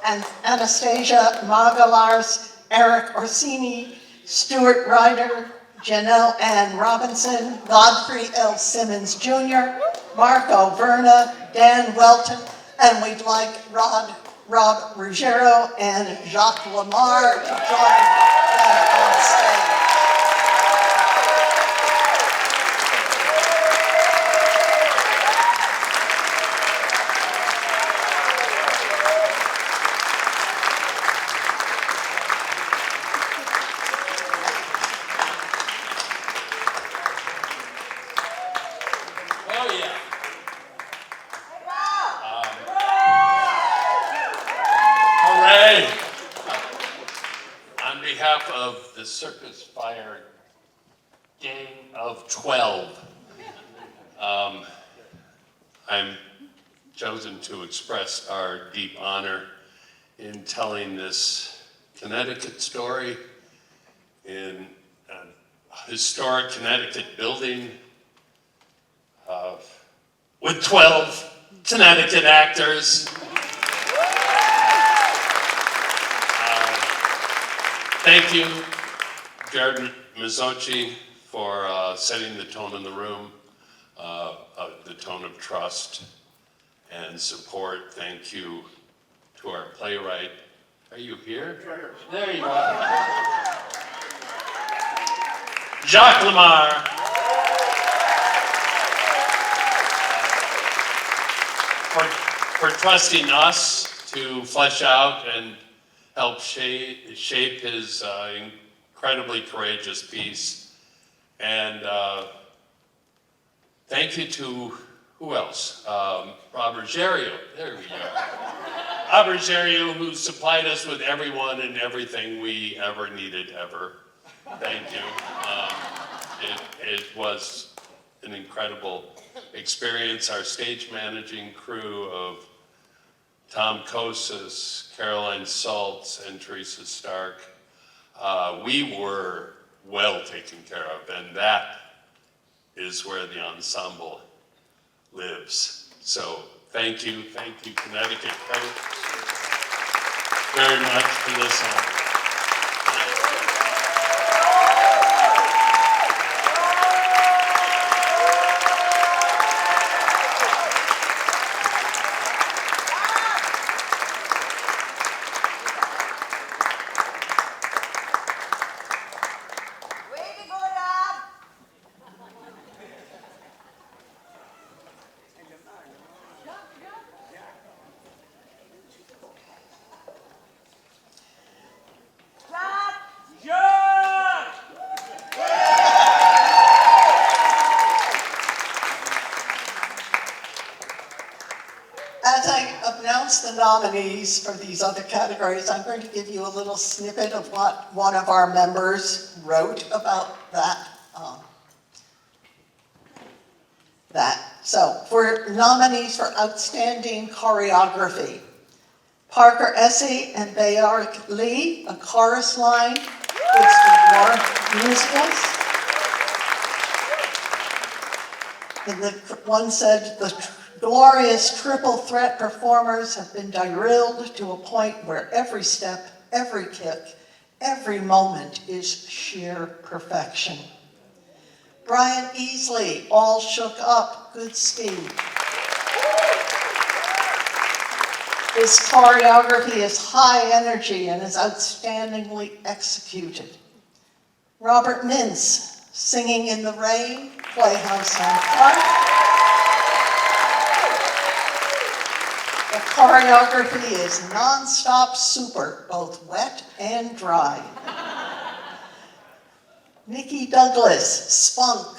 and Anastasia Magalars, Eric Orsini, Stuart Ryder, Janelle Ann Robinson, Godfrey L. Simmons Jr., Marco Verna, Dan Welton, and we'd like Rob Ruggiero and Jacques Lamar to join them on stage. On behalf of the Circus Fire Gang of 12, I'm chosen to express our deep honor in telling this Connecticut story in a historic Connecticut building with 12 Connecticut actors. Thank you, Jared Mizzochi, for setting the tone in the room, the tone of trust and support. Thank you to our playwright, Are you here? There you are. Jacques Lamar. For trusting us to flesh out and help shape his incredibly courageous piece. And thank you to, who else? Robert Gerio, there we go. Robert Gerio, who supplied us with everyone and everything we ever needed ever. Thank you. It was an incredible experience. Our stage managing crew of Tom Kosas, Caroline Saltz, and Teresa Stark, we were well taken care of, and that is where the ensemble lives. So thank you, Connecticut Critics, very much for this honor. As I announce the nominees for these other categories, I'm going to give you a little snippet of what one of our members wrote about that. So, for nominees for Outstanding Choreography, Parker Essay and Bayard Lee, A Chorus Line, Good Speed War Musicals. And the one said, the glorious triple threat performers have been drilled to a point where every step, every kick, every moment is sheer perfection. Brian Easley, All Shook Up, Good Speed. His choreography is high energy and is outstandingly executed. Robert Mintz, Singing in the Rain, Playhouse on Park. The choreography is non-stop super, both wet and dry. Nikki Douglas, Spunk,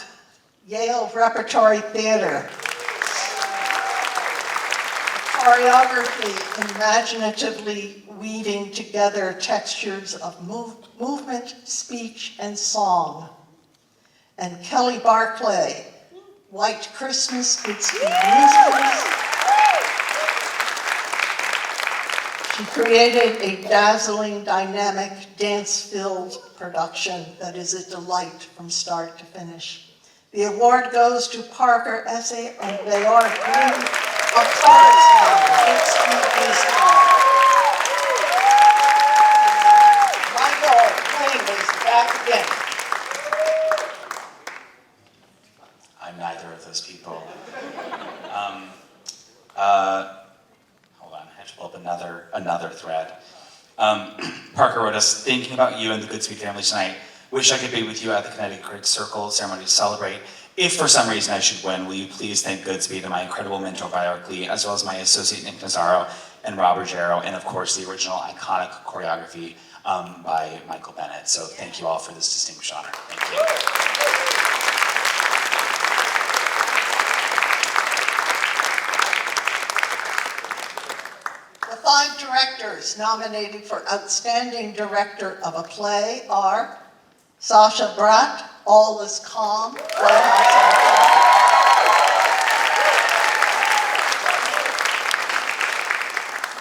Yale Repertory Theater. Choreography imaginatively weaving together textures of movement, speech, and song. And Kelly Barclay, White Christmas, Good Speed Musicals. She created a dazzling, dynamic, dance-filled production that is a delight from start to finish. The award goes to Parker Essay and Bayard Lee, A Chorus Line, Good Speed Musical. Michael Wayne is back again. I'm neither of those people. Hold on, I have to pull up another thread. Parker wrote us, thinking about you and the Goodspeed family tonight. Wish I could be with you at the Connecticut Critics Circle ceremony to celebrate. If for some reason I should win, will you please thank Goodspeed and my incredible mentor, Bayard Lee, as well as my associate, Nick Nazaro, and Robert Gero, and of course the original iconic choreography by Michael Bennett. So thank you all for this distinguished honor. Thank you. The 5 directors nominated for Outstanding Director of a Play are Sasha Bratt, All Is Calm, Playhouse on Park,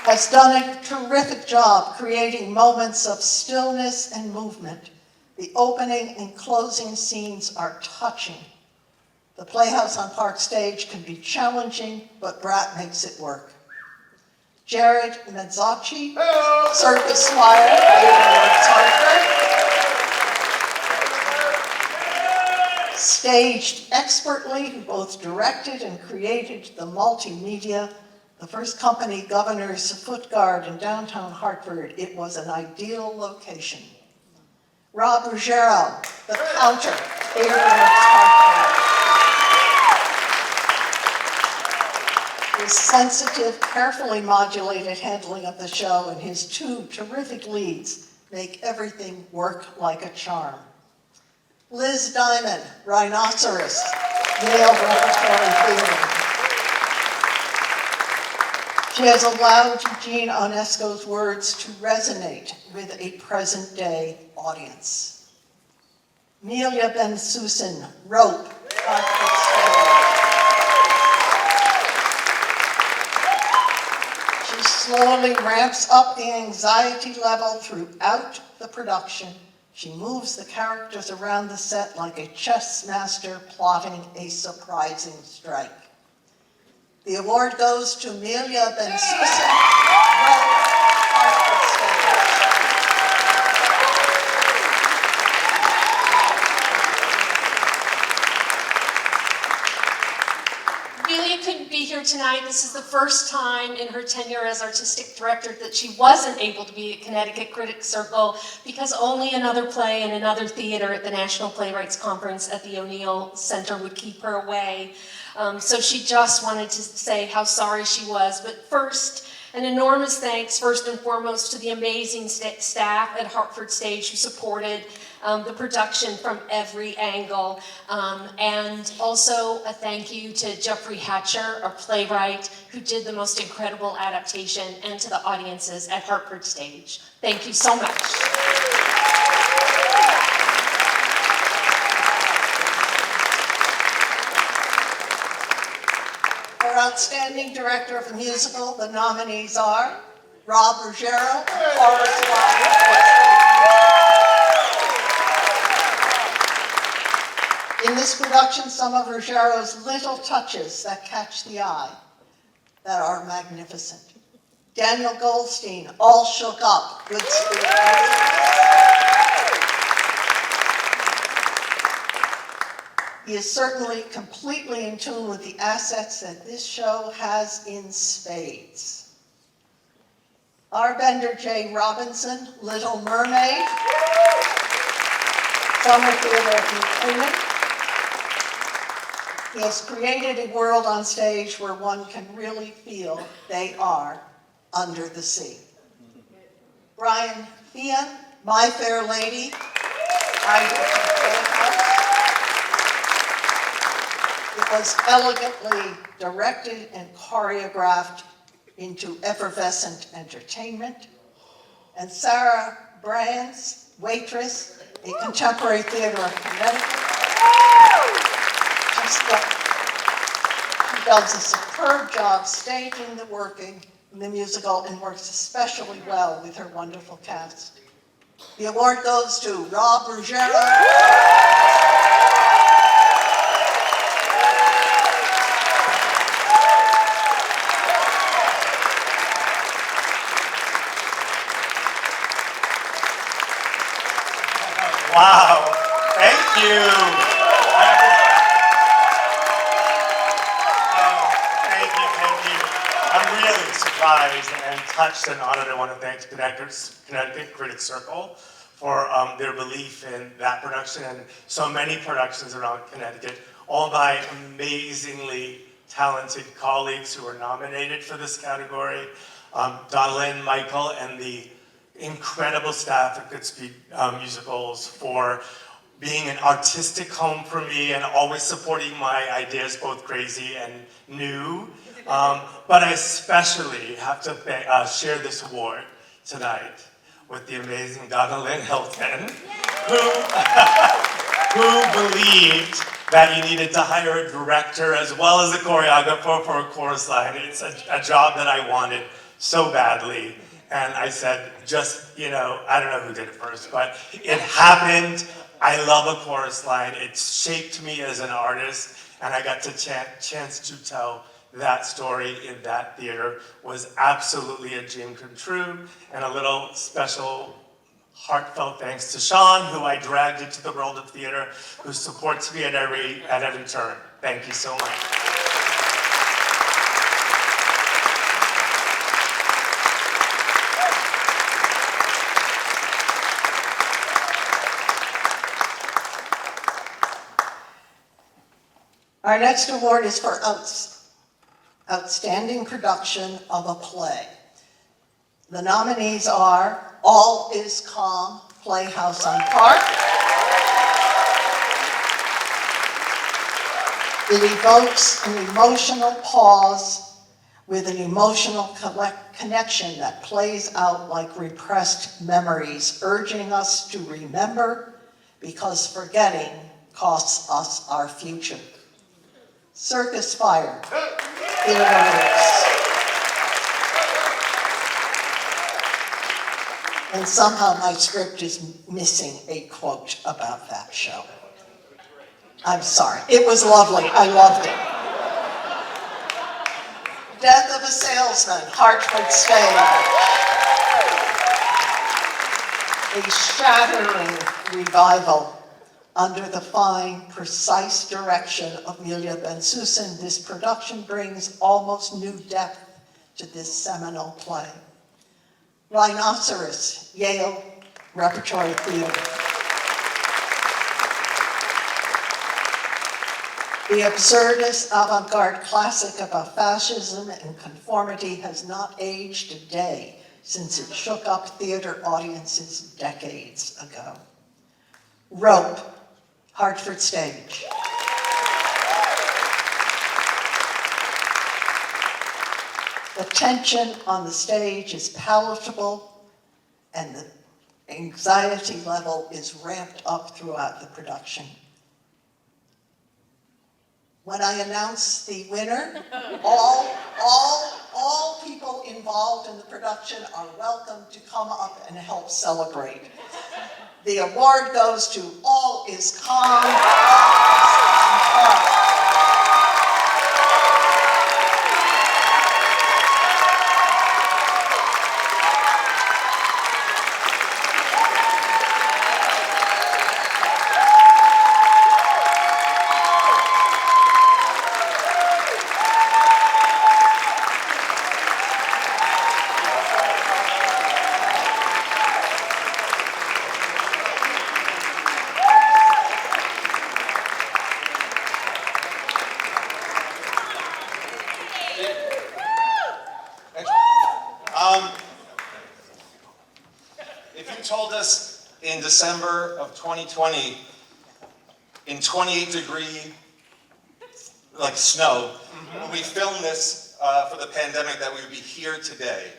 has done a terrific job creating moments of stillness and movement. The opening and closing scenes are touching. The Playhouse on Park stage can be challenging, but Bratt makes it work. Jared Mezzacci, Circus Squire, Hartford. Staged expertly, who both directed and created the multimedia, The first company, Governor's Foot Guard in downtown Hartford, it was an ideal location. Rob Ruggiero, the counter, Theatergoers Hartford. His sensitive, carefully modulated handling of the show and his two terrific leads make everything work like a charm. Liz Diamond, Rhinoceros, Yale Repertory Theater. She has allowed Eugene Ionesco's words to resonate with a present-day audience. Amelia Ben-Susan, Rope, Harford Stage. She slowly ramps up the anxiety level throughout the production. She moves the characters around the set like a chess master plotting a surprising strike. The award goes to Amelia Ben-Susan, Hartford Stage. Amelia couldn't be here tonight. This is the first time in her tenure as artistic director that she wasn't able to be at Connecticut Critics Circle because only another play in another theater at the National Playwrights Conference at the O'Neill Center would keep her away. So she just wanted to say how sorry she was. But first, an enormous thanks, first and foremost, to the amazing staff at Harford Stage who supported the production from every angle. And also a thank you to Jeffrey Hatcher, our playwright, who did the most incredible adaptation, and to the audiences at Hartford Stage. Thank you so much. For Outstanding Director of a Musical, the nominees are Rob Ruggiero, Chorus Line. In this production, some of Ruggiero's little touches that catch the eye, that are magnificent. Daniel Goldstein, All Shook Up, Good Spirit. He is certainly completely in tune with the assets that this show has in spades. R. Bender J. Robinson, Little Mermaid, Summer Theater of New Canaan. He has created a world on stage where one can really feel they are under the sea. Brian Fian, My Fair Lady, It was elegantly directed and choreographed into effervescent entertainment. And Sarah Brands, Waitress, a contemporary theater of Connecticut. She does a superb job staging the working in the musical and works especially well with her wonderful cast. The award goes to Rob Ruggiero. Wow, thank you. Thank you. I'm really surprised and touched and honored. I want to thank Connecticut Critics Circle for their belief in that production and so many productions around Connecticut, all my amazingly talented colleagues who were nominated for this category, Donalyn, Michael, and the incredible staff at Goodspeed Musicals for being an artistic home for me and always supporting my ideas, both crazy and new. But I especially have to share this award tonight with the amazing Donalyn Hilton, who believed that you needed to hire a director as well as a choreographer for a chorus line. It's a job that I wanted so badly. And I said, I don't know who did it first, but it happened. I love a chorus line. It shaped me as an artist, and I got the chance to tell that story in that theater. Was absolutely a dream come true, and a little special heartfelt thanks to Sean, who I dragged into the world of theater, who supports me at every turn. Thank you so much. Our next award is for outstanding production of a play. The nominees are All Is Calm, Playhouse on Park. It evokes an emotional pause with an emotional connection that plays out like repressed memories, urging us to remember because forgetting costs us our future. Circus Fire, theatergoers. And somehow my script is missing a quote about that show. I'm sorry, it was lovely, I loved it. Death of a Salesman, Hartford Stage. A shattering revival under the fine, precise direction of Milia Bensusan. This production brings almost new depth to this seminal play. Rhinoceros, Yale Repertory Theater. The absurdist avant-garde classic about fascism and conformity has not aged a day since it shook up theater audiences decades ago. Rope, Hartford Stage. The tension on the stage is palatable and the anxiety level is ramped up throughout the production. When I announce the winner, all people involved in the production are welcome to come up and help celebrate. The award goes to All Is Calm. If you told us in December of 2020, in 28-degree snow, when we filmed this for the pandemic, that we would be here today,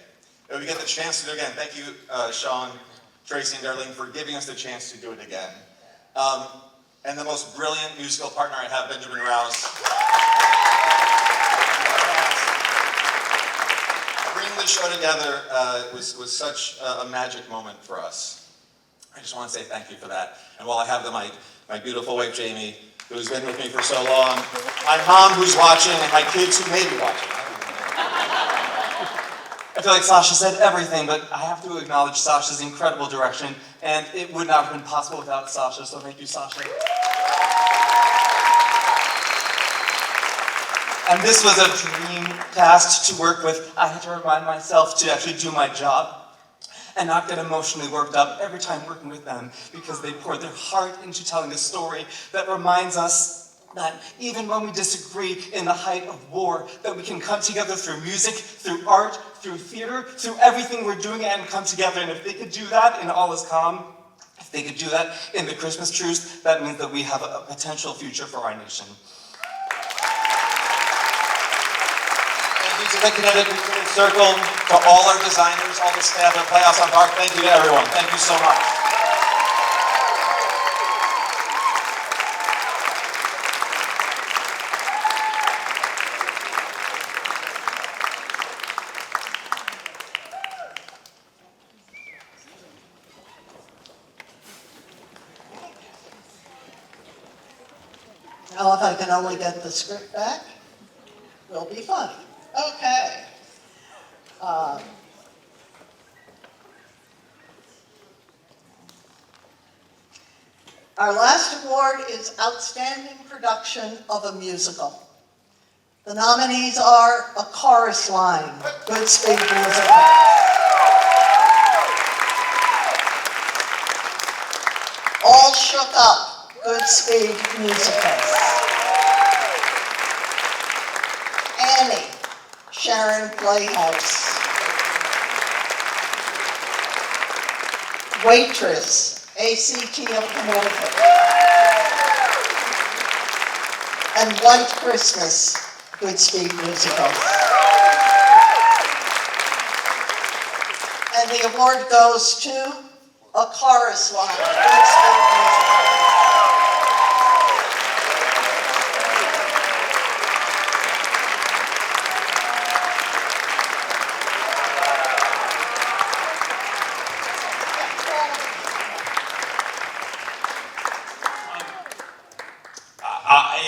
that we get the chance to do it again. Thank you, Sean, Tracy, and Darlene, for giving us the chance to do it again. And the most brilliant musical partner I have, Benjamin Rouse. Bringing the show together was such a magic moment for us. I just want to say thank you for that. And while I have my beautiful wife, Jamie, who's been with me for so long, my mom who's watching, and my kids who may be watching. I feel like Sasha said everything, but I have to acknowledge Sasha's incredible direction, and it would not have been possible without Sasha, so thank you, Sasha. And this was a dream cast to work with. I had to remind myself to actually do my job and not get emotionally worked up every time working with them, because they poured their heart into telling a story that reminds us that even when we disagree in the height of war, that we can come together through music, through art, through theater, through everything we're doing, and come together. And if they could do that in All Is Calm, if they could do that in the Christmas Truce, that means that we have a potential future for our nation. Thank you to the Connecticut Critics Circle, to all our designers, all the staff at Playhouse on Park. Thank you to everyone. Thank you so much. Well, if I can only get the script back, we'll be fine. Okay. Our last award is Outstanding Production of a Musical. The nominees are A Chorus Line, Goodspeed Musical. All Shook Up, Goodspeed Musical. Sharon Playhouse. Waitress, ACT of Connecticut. And White Christmas, Goodspeed Musical. And the award goes to a chorus line, Goodspeed Musical.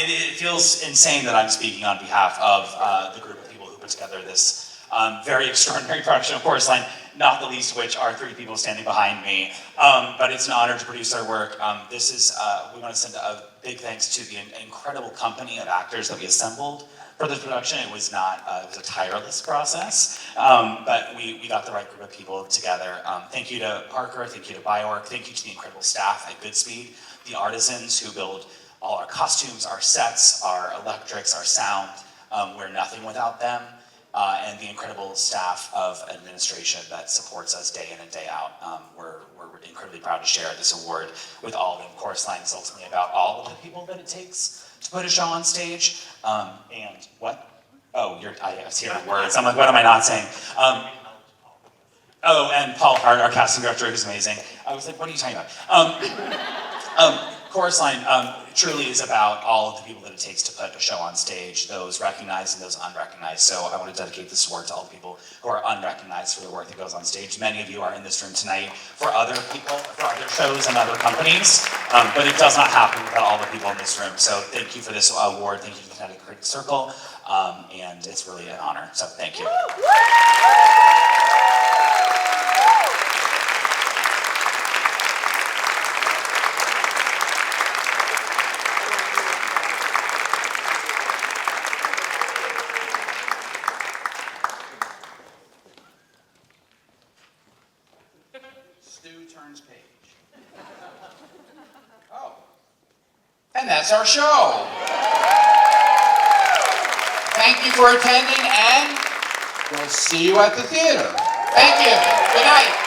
It feels insane that I'm speaking on behalf of the group of people who put together this very extraordinary production of Chorus Line, not the least of which are three people standing behind me. But it's an honor to produce their work. We want to send a big thanks to the incredible company of actors that we assembled for this production. It was a tireless process, but we got the right group of people together. Thank you to Parker, thank you to Biowork, thank you to the incredible staff at Goodspeed, the artisans who build all our costumes, our sets, our electrics, our sound. We're nothing without them. And the incredible staff of administration that supports us day in and day out. We're incredibly proud to share this award with all of them. Chorus Line is ultimately about all of the people that it takes to put a show on stage. And what? Oh, I was hearing words. I'm like, what am I not saying? And Paul Hart, our casting director, who's amazing. I was like, what are you talking about? Chorus Line truly is about all of the people that it takes to put a show on stage, those recognized and those unrecognized. So I want to dedicate this award to all the people who are unrecognized for the work that goes on stage. Many of you are in this room tonight for other people, for other shows and other companies, but it does not happen without all the people in this room. So thank you for this award. Thank you to the Connecticut Critics Circle, and it's really an honor. So thank you. Turns page. Oh. And that's our show. Thank you for attending, and we'll see you at the theater. Thank you. Good night.